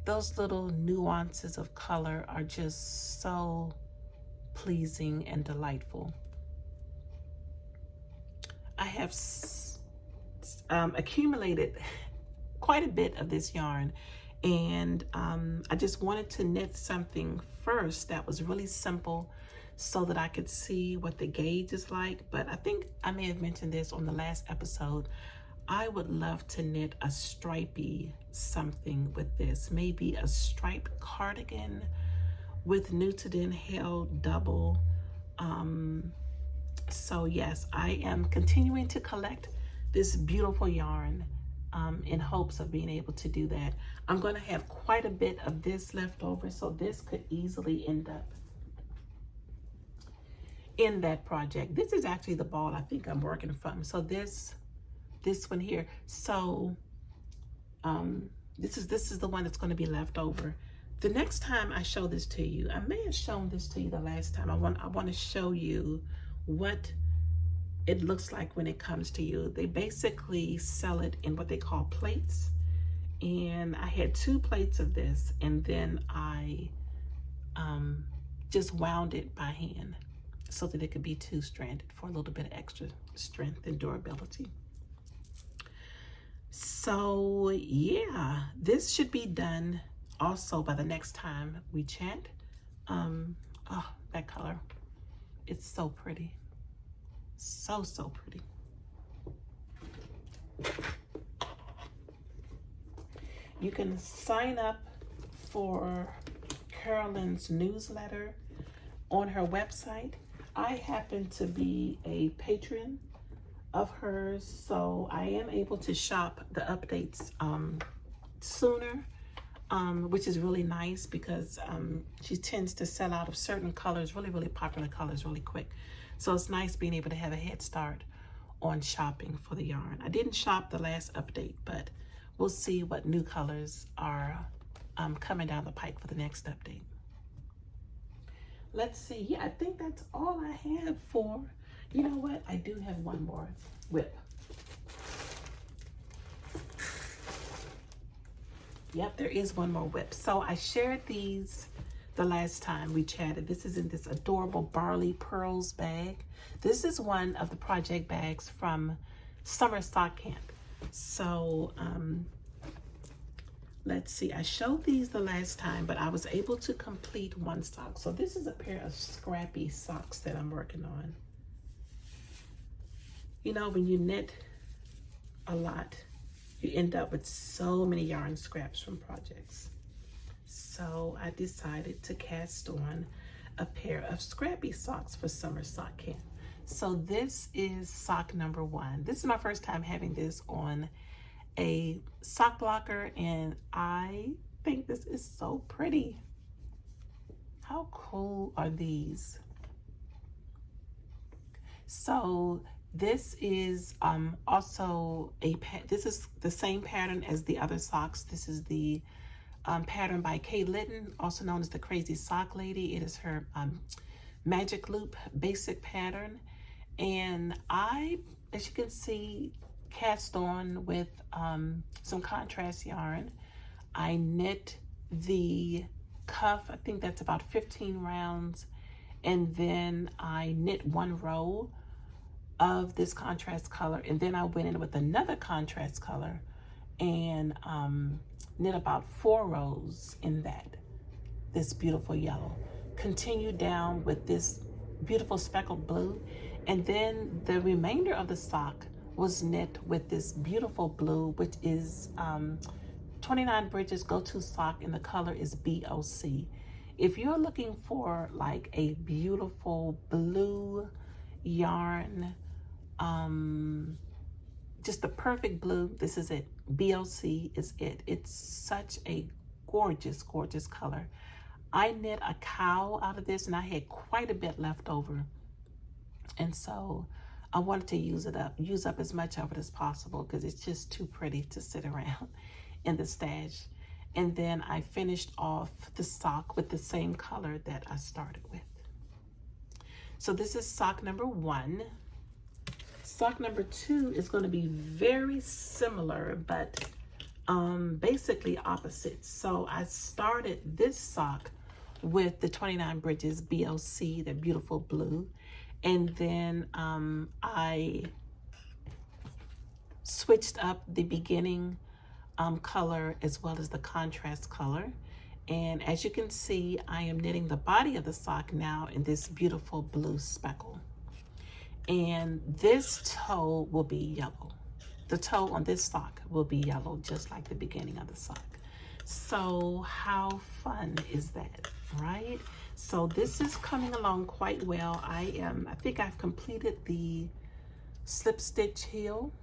Those little nuances of color are just so pleasing and delightful. I have accumulated quite a bit of this yarn, and I just wanted to knit something first that was really simple so that I could see what the gauge is like. But I think I may have mentioned this on the last episode. I would love to knit a stripy something with this, maybe a striped cardigan with Newton held double. So yes, I am continuing to collect this beautiful yarn in hopes of being able to do that. I'm going to have quite a bit of this left over, so this could easily end up in that project. This is actually the ball I think I'm working from. So this one here. So this is the one that's going to be left over. The next time I show this to you, I may have shown this to you the last time. I want to show you what it looks like when it comes to you. They basically sell it in what they call plates, and I had 2 plates of this, and then I just wound it by hand. so that it could be two-stranded for a little bit of extra strength and durability. So yeah, this should be done also by the next time we chat. Oh, that color, it's so pretty. So pretty. You can sign up for Carolyn's newsletter on her website. I happen to be a patron of hers, so I am able to shop the updates sooner, which is really nice because she tends to sell out of certain colors, really popular colors, really quick. So it's nice being able to have a head start on shopping for the yarn. I didn't shop the last update, but we'll see what new colors are coming down the pike for the next update. Let's see. Yeah, I think that's all I have for, you know what? I do have one more whip. Yep, there is one more whip. So I shared these the last time we chatted. This is in this adorable Barley Purls bag. This is one of the project bags from Summer Sock Camp. So let's see, I showed these the last time, but I was able to complete one sock. So this is a pair of Scrappy socks that I'm working on. You know, when you knit a lot, you end up with so many yarn scraps from projects. So I decided to cast on a pair of Scrappy socks for Summer Sock Camp. So this is sock number 1. This is my first time having this on a sock blocker, and I think this is so pretty. How cool are these? So this is also this is the same pattern as the other socks. This is the pattern by Litton, also known as the Crazy Sock Lady. It is her Majic loop basic pattern, and I, as you can see, cast on with some contrast yarn. I knit the cuff, I think that's about 15 rounds, and then I knit 1 row of this contrast color, and then I went in with another contrast color and knit about 4 rows in this beautiful yellow. Continue down with this beautiful speckled blue, and then the remainder of the sock was knit with this beautiful blue, which is 29 Bridges go-to sock, and the color is BOC. If you're looking for like a beautiful blue yarn, just the perfect blue, this is it. BOC is it. It's such a gorgeous color. I knit a cowl out of this, and I had quite a bit left over, and so I wanted to use up as much of it as possible because it's just too pretty to sit around in the stash. And then I finished off the sock with the same color that I started with. So this is sock number 1. Sock number 2 is going to be very similar, but basically opposite. So I started this sock with the 29 Bridges BOC, the beautiful blue, and then I switched up the beginning color as well as the contrast color. And as you can see, I am knitting the body of the sock now in this beautiful blue speckle. And this toe will be yellow. The toe on this sock will be yellow, just like the beginning of the sock. So how fun is that, right? So this is coming along quite well. I think I've completed the slip stitch heel,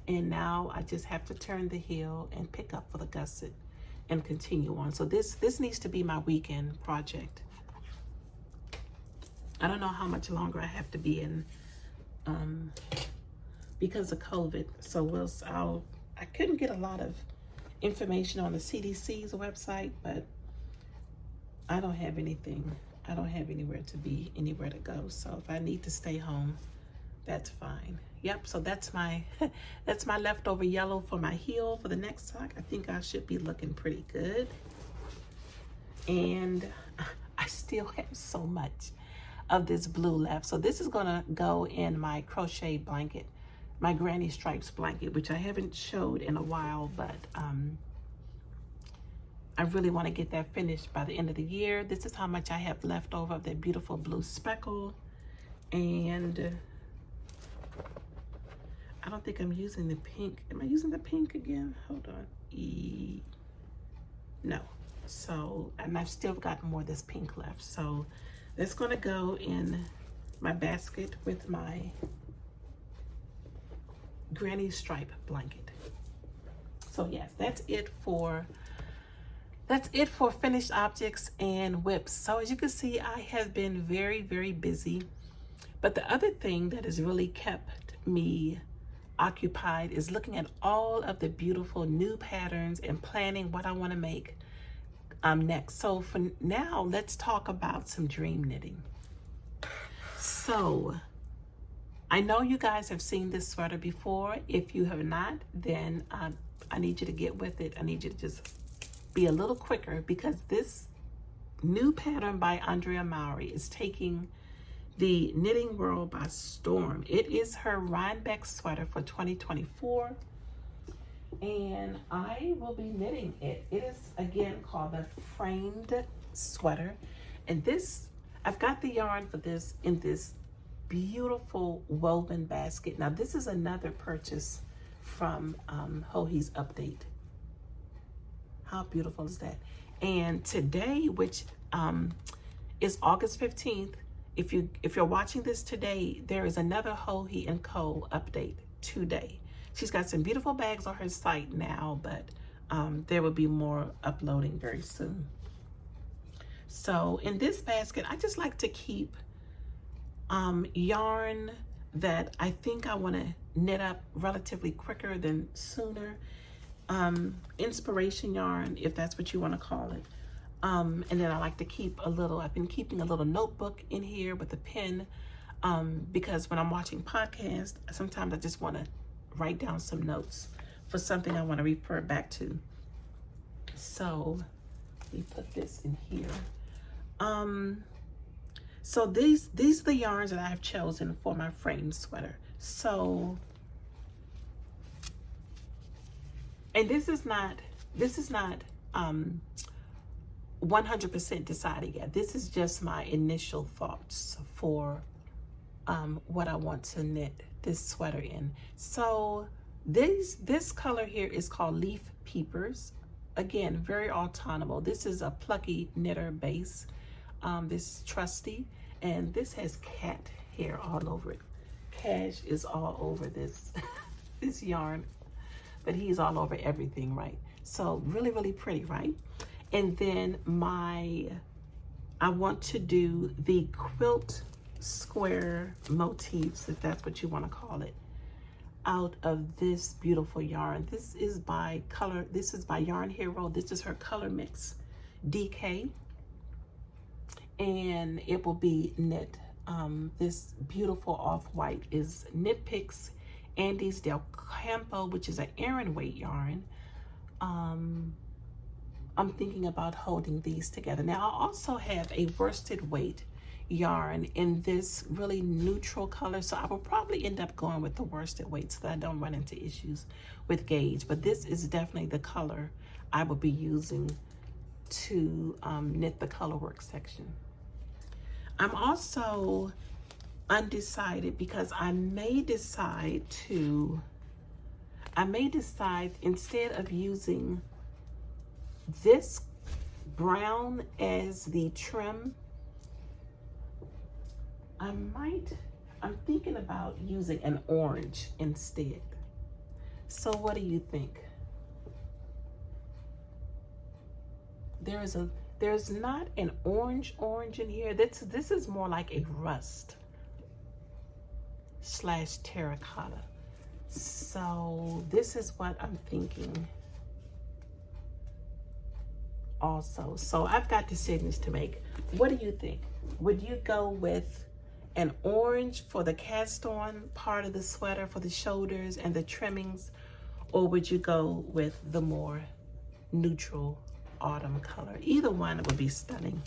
and now I just have to turn the heel and pick up for the gusset and continue on. So this needs to be my weekend project. I don't know how much longer I have to be in because of COVID. So I couldn't get a lot of information on the CDC's website, but I don't have anything. I don't have anywhere to go. So if I need to stay home, that's fine. Yep, so that's my that's my leftover yellow for my heel for the next sock. I think I should be looking pretty good. And I still have so much of this blue left. So this is gonna go in my crochet blanket, my granny stripes blanket, which I haven't showed in a while, but I really want to get that finished by the end of the year. This is how much I have left over of that beautiful blue speckle. And I don't think I'm using the pink. Am I using the pink again? Hold on. No. So, and I've still got more of this pink left. So that's going to go in my basket with my granny stripe blanket. So yes, that's it for finished objects and whips. So as you can see, I have been very, very busy. But the other thing that has really kept me occupied is looking at all of the beautiful new patterns and planning what I want to make next. So for now, let's talk about some dream knitting. So I know you guys have seen this sweater before. If you have not, then I need you to get with it. I need you to just be a little quicker, because this new pattern by Andrea Mowry is taking the knitting world by storm. It is her Rhinebeck sweater for 2024, and I will be knitting it. It is again called the framed sweater, and this, I've got the yarn for this in this beautiful woven basket. Now this is another purchase from Hohi's Update. How beautiful is that? And today, which is August 15th, if you're watching this today, there is another Joji and Co update today. She's got some beautiful bags on her site now, but there will be more uploading very soon. So in this basket, I just like to keep yarn that I think I want to knit up relatively quicker than sooner. Inspiration yarn, if that's what you want to call it. And then I like to keep I've been keeping a little notebook in here with a pen, because when I'm watching podcasts, sometimes I just want to write down some notes for something I want to refer back to. So let me put this in here. So these are the yarns that I have chosen for my frame sweater. So, and this is not 100% decided yet. This is just my initial thoughts for what I want to knit this sweater in. So this color here is called Leaf Peepers. Again, very autumnal. This is a plucky knitter base. This is Trusty, and this has cat hair all over it. Cash is all over this this yarn, but he's all over everything, right? So really, really pretty, right? And then I want to do the quilt square motifs, if that's what you want to call it, out of this beautiful yarn. This is by Yarn Hero. This is her color mix DK, and it will be knit. This beautiful off-white is Knit Picks Andes del Campo, which is an Aran weight yarn. I'm thinking about holding these together. Now I also have a worsted weight yarn in this really neutral color, so I will probably end up going with the worsted weight so that I don't run into issues with gauge. But this is definitely the color I will be using to knit the Colorwork section. I'm also undecided because I may decide instead of using this brown as the trim, I'm thinking about using an orange instead. So what do you think? There's not an orange in here. This is more like a rust / terracotta. So this is what I'm thinking also. So I've got decisions to make. What do you think? Would you go with an orange for the cast on part of the sweater for the shoulders and the trimmings, or would you go with the more neutral autumn color? Either one would be stunning.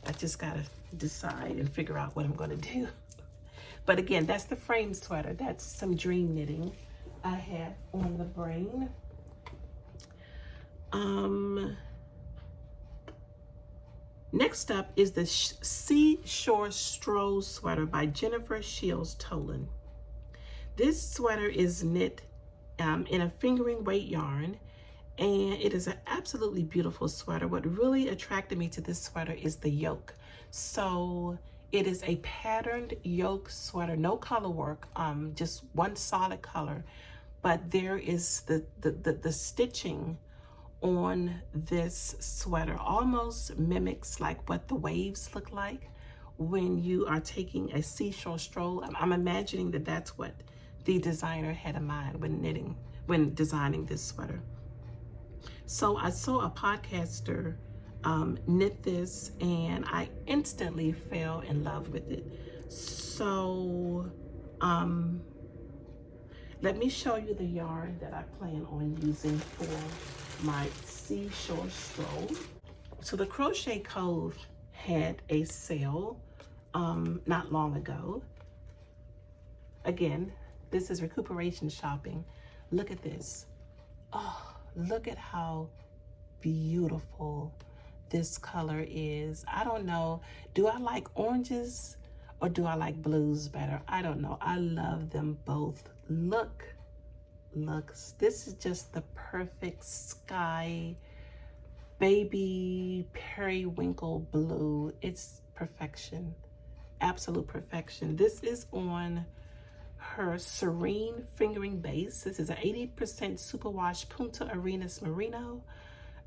I just gotta decide and figure out what I'm gonna do. But again, that's the frame sweater. That's some dream knitting I have on the brain. Next up is the Seashore Stroll sweater by Jennifer Shields Toland. This sweater is knit in a fingering weight yarn, and it is an absolutely beautiful sweater. What really attracted me to this sweater is the yoke. So it is a patterned yoke sweater, no color work, just one solid color, but there is the stitching on this sweater almost mimics like what the waves look like when you are taking a seashore stroll. I'm imagining that that's what the designer had in mind when designing this sweater. So I saw a podcaster knit this, and I instantly fell in love with it. So let me show you the yarn that I plan on using for my Seashore Stroll. So the Crochet Cove had a sale not long ago. Again, this is recuperation shopping. Look at this. Oh, look at how beautiful this color is. I don't know, do I like oranges or do I like blues better? I don't know. I love them both. Look, this is just the perfect sky baby periwinkle blue. It's perfection, absolute perfection. This is on her Serene fingering base. This is an 80% superwash Punta Arenas merino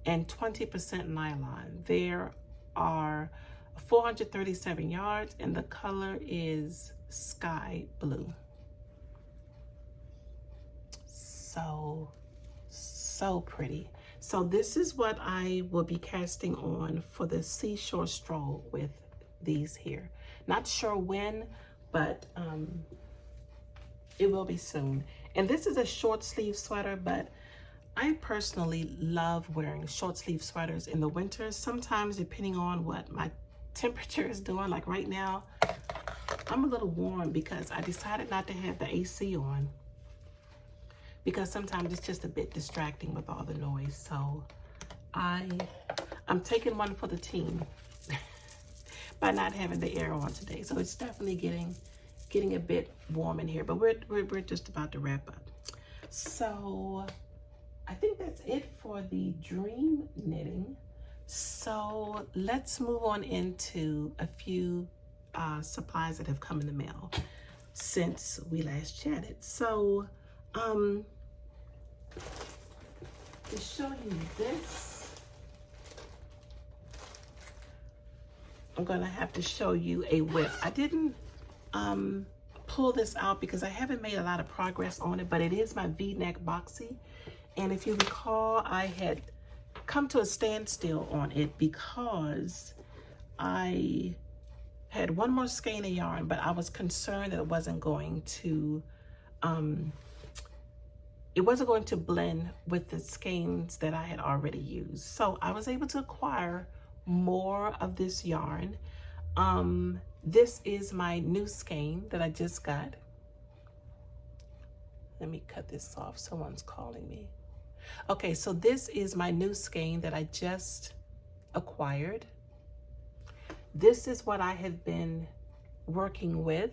and 20% nylon. There are 437 yards, and the color is sky blue. So pretty. So this is what I will be casting on for the Seashore Stroll with these here. Not sure when, but it will be soon. And this is a short sleeve sweater, but I personally love wearing short sleeve sweaters in the winter. Sometimes, depending on what my temperature is doing, like right now, I'm a little warm because I decided not to have the AC on, because sometimes it's just a bit distracting with all the noise. So I'm taking one for the team by not having the air on today. So it's definitely getting a bit warm in here, but we're just about to wrap up. So I think that's it for the dream knitting. So let's move on into a few supplies that have come in the mail since we last chatted. So to show you this, I'm gonna have to show you a whip. I didn't pull this out because I haven't made a lot of progress on it, but it is my V-neck boxy. And if you recall, I had come to a standstill on it because I had one more skein of yarn, but I was concerned that it wasn't going to blend with the skeins that I had already used. So I was able to acquire more of this yarn. This is my new skein that I just got. Let me cut this off, someone's calling me. Okay, so this is my new skein that I just acquired. This is what I have been working with.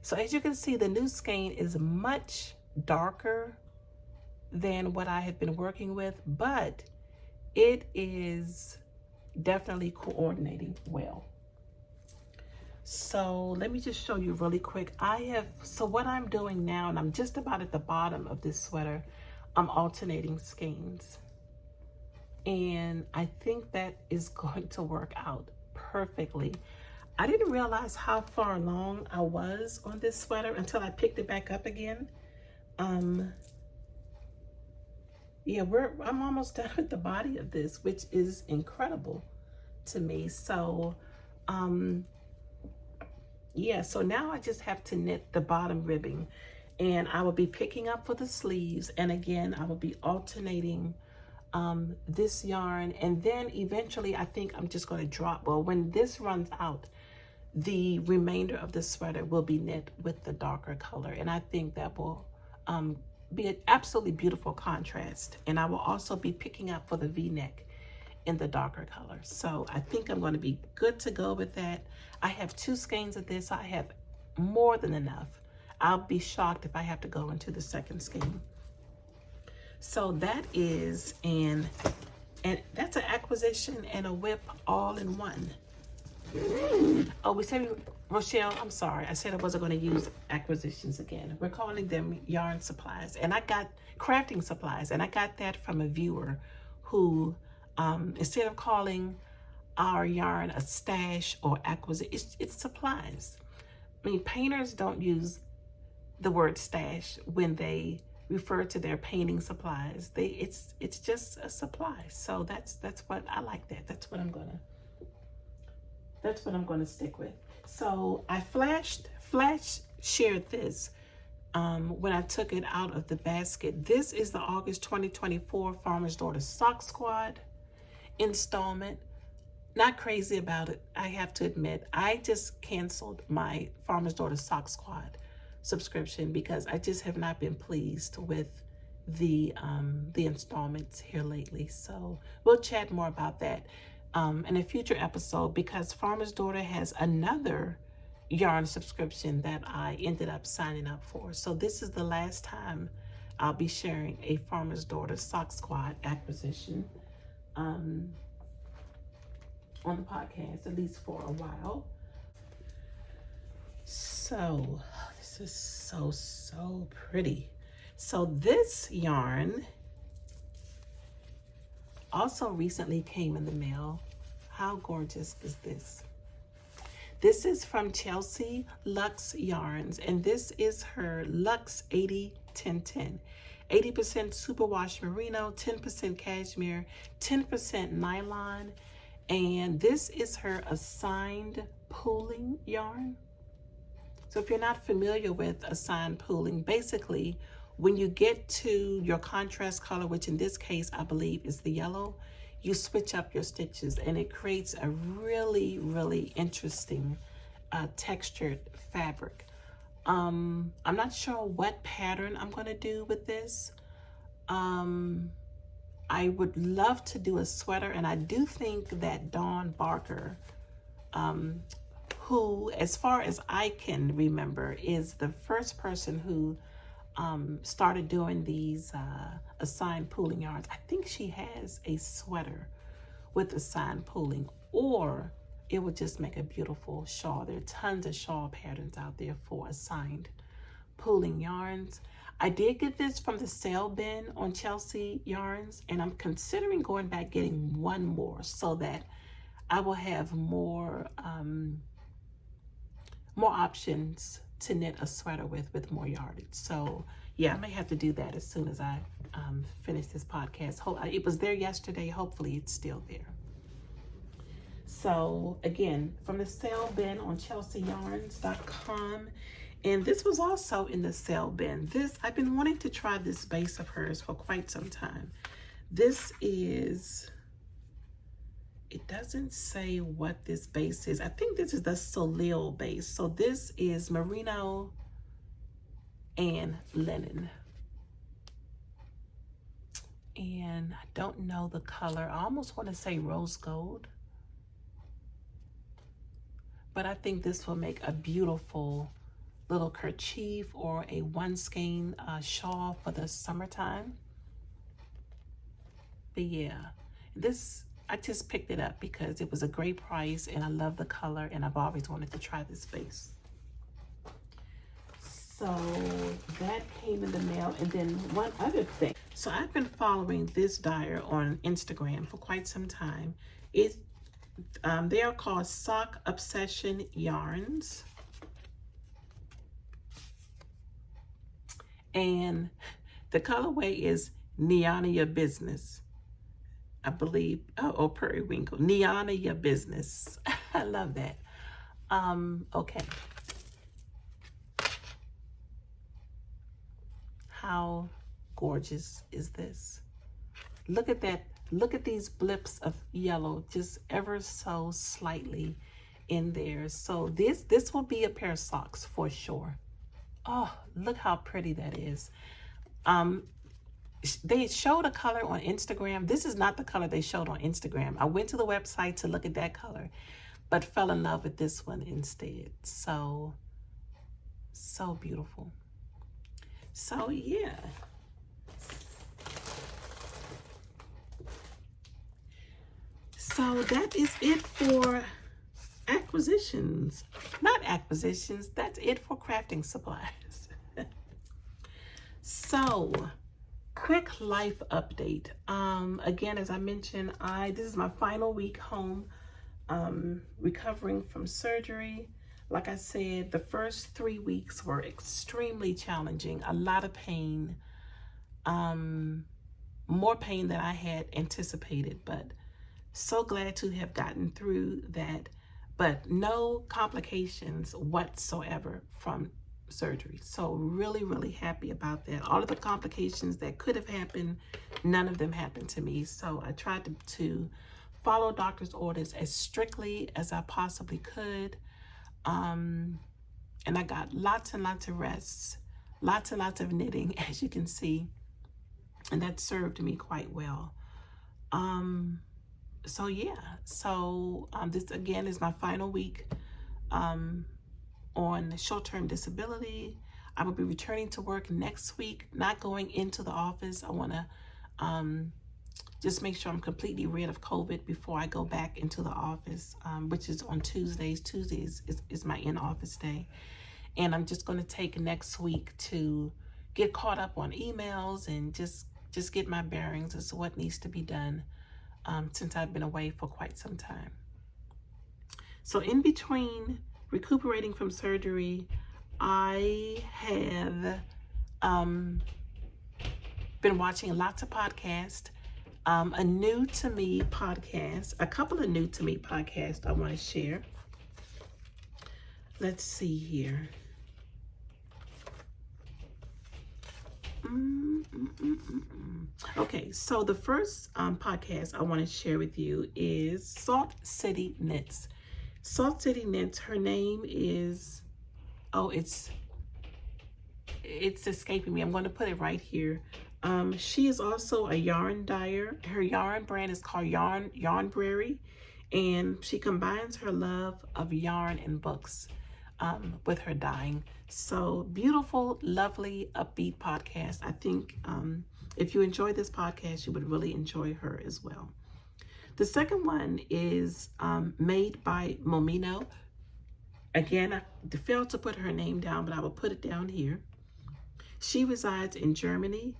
So as you can see, the new skein is much darker than what I have been working with, but it is definitely coordinating well. So let me just show you really quick. So what I'm doing now, and I'm just about at the bottom of this sweater, I'm alternating skeins. And I think that is going to work out perfectly. I didn't realize how far along I was on this sweater until I picked it back up again. Yeah, I'm almost done with the body of this, which is incredible to me. So, yeah, so now I just have to knit the bottom ribbing, and I will be picking up for the sleeves. And again, I will be alternating this yarn, and then eventually I think I'm just going to drop, well, when this runs out, the remainder of the sweater will be knit with the darker color, and I think that will be an absolutely beautiful contrast. And I will also be picking up for the v-neck in the darker color. So I think I'm going to be good to go with that. I have 2 skeins of this. I have more than enough. I'll be shocked if I have to go into the second skein. So that is and that's an acquisition and a whip all in one. Oh, we said, Rochelle, I'm sorry. I said I wasn't going to use acquisitions again. We're calling them yarn supplies. And I got crafting supplies. And I got that from a viewer who, instead of calling our yarn a stash or acquisition, it's supplies. I mean, painters don't use the word stash when they refer to their painting supplies. It's just a supply. So that's what I like that. That's what I'm gonna stick with. So I flash shared this when I took it out of the basket. This is the August 2024 Farmer's Daughter Sock Squad installment. Not crazy about it, I have to admit. I just canceled my Farmer's Daughter Sock Squad subscription because I just have not been pleased with the installments here lately. So we'll chat more about that in a future episode, because Farmer's Daughter has another yarn subscription that I ended up signing up for. So this is the last time I'll be sharing a Farmer's Daughter Sock Squad acquisition on the podcast, at least for a while. So this is so pretty. So this yarn also recently came in the mail. How gorgeous is this? This is from Chelsea Luxe Yarns, and this is her Luxe 80-10-10. 80% superwash merino, 10% cashmere, 10% nylon, and this is her assigned pooling yarn. So if you're not familiar with assigned pooling, basically when you get to your contrast color, which in this case I believe is the yellow, you switch up your stitches and it creates a really interesting textured fabric. I'm not sure what pattern I'm going to do with this. I would love to do a sweater, and I do think that Dawn Barker, who, as far as I can remember, is the first person who started doing these assigned pooling yarns. I think she has a sweater with assigned pooling, or it would just make a beautiful shawl. There are tons of shawl patterns out there for assigned pooling yarns. I did get this from the sale bin on Chelsea Yarns, and I'm considering going back getting one more so that I will have more options to knit a sweater with more yardage. So yeah, I may have to do that as soon as I finish this podcast. It was there yesterday. Hopefully it's still there. So again, from the sale bin on chelseayarns.com. And this was also in the sale bin. I've been wanting to try this base of hers for quite some time. This is, it doesn't say what this base is. I think this is the Soleil base. So this is merino and linen. And I don't know the color. I almost want to say rose gold. But I think this will make a beautiful little kerchief or a one skein shawl for the summertime. But yeah, this, I just picked it up because it was a great price and I love the color and I've always wanted to try this base. So that came in the mail. And then one other thing. So I've been following this dyer on Instagram for quite some time. They are called Sock Obsession Yarns. And the colorway is Neon Your Business, I believe. Oh, periwinkle. Neon Your Business. I love that. Okay. How gorgeous is this? Look at that. Look at these blips of yellow, just ever so slightly in there. So this will be a pair of socks for sure. Oh, look how pretty that is. They showed a color on Instagram. This is not the color they showed on Instagram. I went to the website to look at that color, but fell in love with this one instead. So beautiful. So yeah. So that is it for acquisitions. Not acquisitions, that's it for crafting supplies. So, quick life update. Again, as I mentioned, this is my final week home, recovering from surgery. Like I said, the first 3 weeks were extremely challenging, a lot of pain, more pain than I had anticipated, but so glad to have gotten through that, but no complications whatsoever from surgery. So really, really happy about that. All of the complications that could have happened, none of them happened to me. So I tried to follow doctor's orders as strictly as I possibly could. And I got lots and lots of rests, lots and lots of knitting, as you can see, and that served me quite well. So yeah, this again is my final week on short-term disability. I will be returning to work next week, not going into the office. I want to just make sure I'm completely rid of COVID before I go back into the office, which is on Tuesdays. Tuesdays is my in-office day. And I'm just going to take next week to get caught up on emails and just get my bearings as to what needs to be done. Since I've been away for quite some time. So in between recuperating from surgery, I have been watching lots of podcasts, a new to me podcast, a couple of new to me podcasts I want to share. Let's see here. Okay, so the first podcast I want to share with you is Salt City Knits. Salt City Knits, her name is, it's escaping me. I'm going to put it right here. She is also a yarn dyer. Her yarn brand is called Yarnberry, and she combines her love of yarn and books with her dyeing. So beautiful, lovely, upbeat podcast. I think if you enjoy this podcast, you would really enjoy her as well. The second one is made by Momeeno. Again, I failed to put her name down, but I will put it down here. She resides in Germany.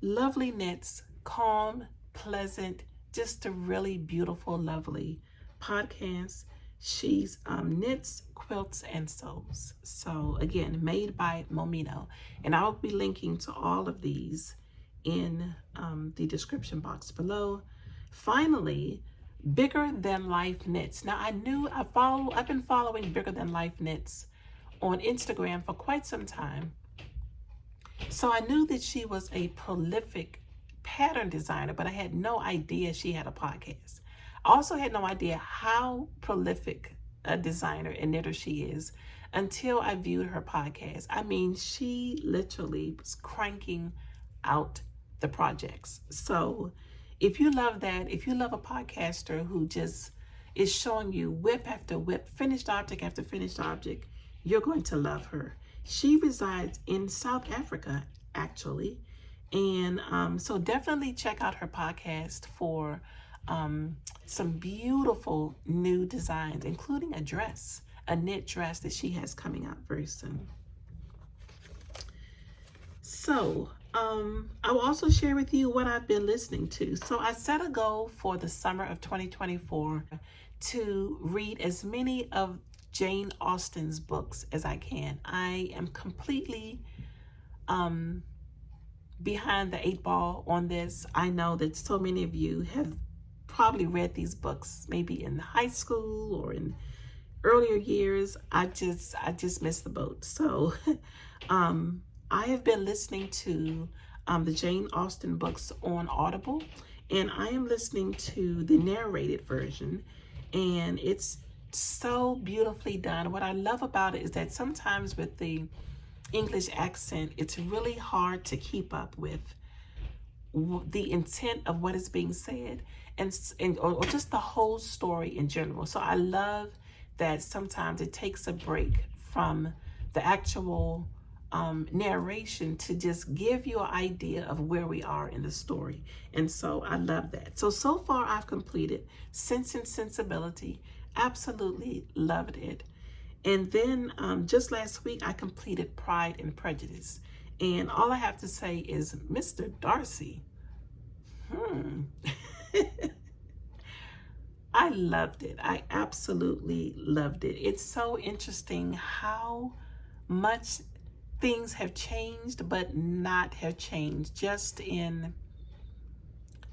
Lovely knits, calm, pleasant, just a really beautiful, lovely podcast. She's knits, quilts, and sews. So again, made by Momeeno. And I'll be linking to all of these in the description box below. Finally, Bigger Than Life Knits. Now I've been following Bigger Than Life Knits on Instagram for quite some time. So I knew that she was a prolific pattern designer, but I had no idea she had a podcast. I also had no idea how prolific a designer and knitter she is until I viewed her podcast. I mean, she literally was cranking out the projects. So if you love that, if you love a podcaster who just is showing you whip after whip, finished object after finished object, you're going to love her. She resides in South Africa, actually. And so definitely check out her podcast for some beautiful new designs, including a knit dress that she has coming out very soon. So I will also share with you what I've been listening to. So I set a goal for the summer of 2024 to read as many of Jane Austen's books as I can. I am completely behind the 8 ball on this. I know that so many of you have probably read these books maybe in high school or in earlier years. I just missed the boat. So I have been listening to the Jane Austen books on Audible, And I am listening to the narrated version, and it's so beautifully done. What I love about it is that sometimes with the English accent, it's really hard to keep up with the intent of what is being said, or just the whole story in general. So I love that sometimes it takes a break from the actual narration to just give you an idea of where we are in the story. And so I love that. So far I've completed Sense and Sensibility. Absolutely loved it. And then just last week I completed Pride and Prejudice. And all I have to say is, Mr. Darcy, I loved it. I absolutely loved it. It's so interesting how much things have changed, but not have changed, just in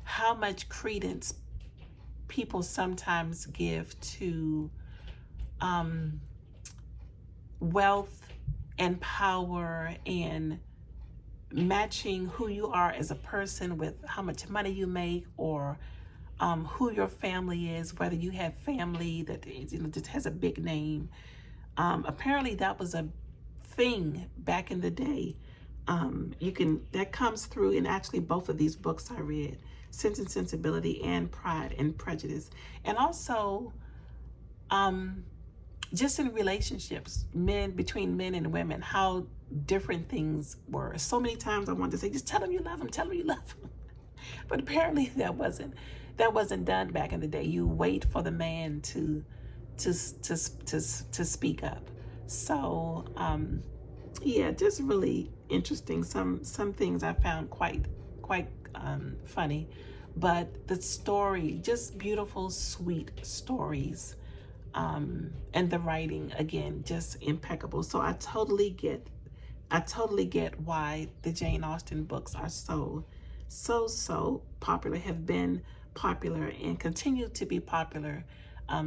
how much credence people sometimes give to wealth and power, and matching who you are as a person with how much money you make, or who your family is, whether you have family that is, just has a big name. Apparently that was a thing back in the day. That comes through in actually both of these books I read, Sense and Sensibility and Pride and Prejudice. And also just in relationships, between men and women, how different things were. So many times I wanted to say, just tell them you love them, tell them you love them. But apparently that wasn't done back in the day. You wait for the man to speak up. So yeah, just really interesting. Some things I found quite funny, but the story, just beautiful, sweet stories. And the writing, again, just impeccable. So I totally get why the Jane Austen books are so popular, have been popular, and continue to be popular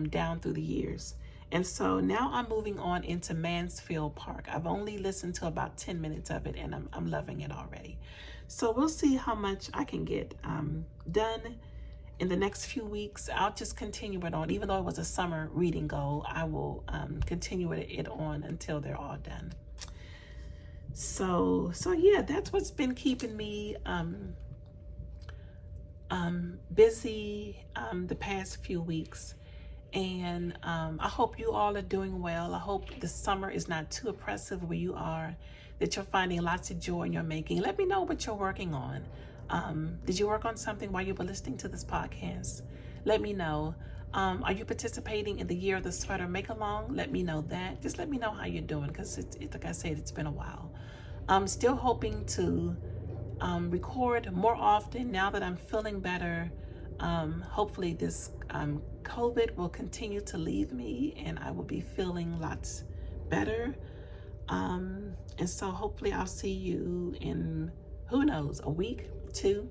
down through the years. And so now I'm moving on into Mansfield Park. I've only listened to about 10 minutes of it, and I'm loving it already. So we'll see how much I can get done in the next few weeks. I'll just continue it on. Even though it was a summer reading goal, I will continue it on until they're all done. So yeah, that's what's been keeping me busy the past few weeks. And I hope you all are doing well. I hope the summer is not too oppressive where you are, that you're finding lots of joy in your making. Let me know what you're working on. Did you work on something while you were listening to this podcast? Let me know. Are you participating in the Year of the Sweater Make-Along? Let me know that. Just let me know how you're doing, because it's like I said, it's been a while. I'm still hoping to record more often now that I'm feeling better. Hopefully this COVID will continue to leave me, and I will be feeling lots better. And so hopefully I'll see you in, who knows, a week, 2.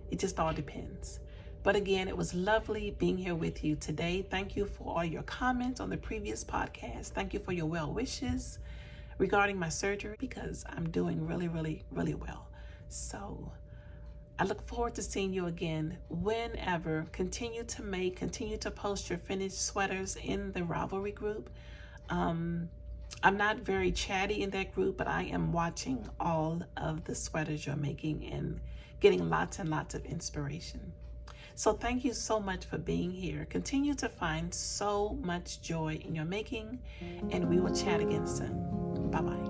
It just all depends. But again, it was lovely being here with you today. Thank you for all your comments on the previous podcast. Thank you for your well wishes regarding my surgery, because I'm doing really, really, really well. So I look forward to seeing you again whenever. Continue to post your finished sweaters in the Ravelry group. I'm not very chatty in that group, but I am watching all of the sweaters you're making and getting lots and lots of inspiration. So thank you so much for being here. Continue to find so much joy in your making, and we will chat again soon. Bye-bye.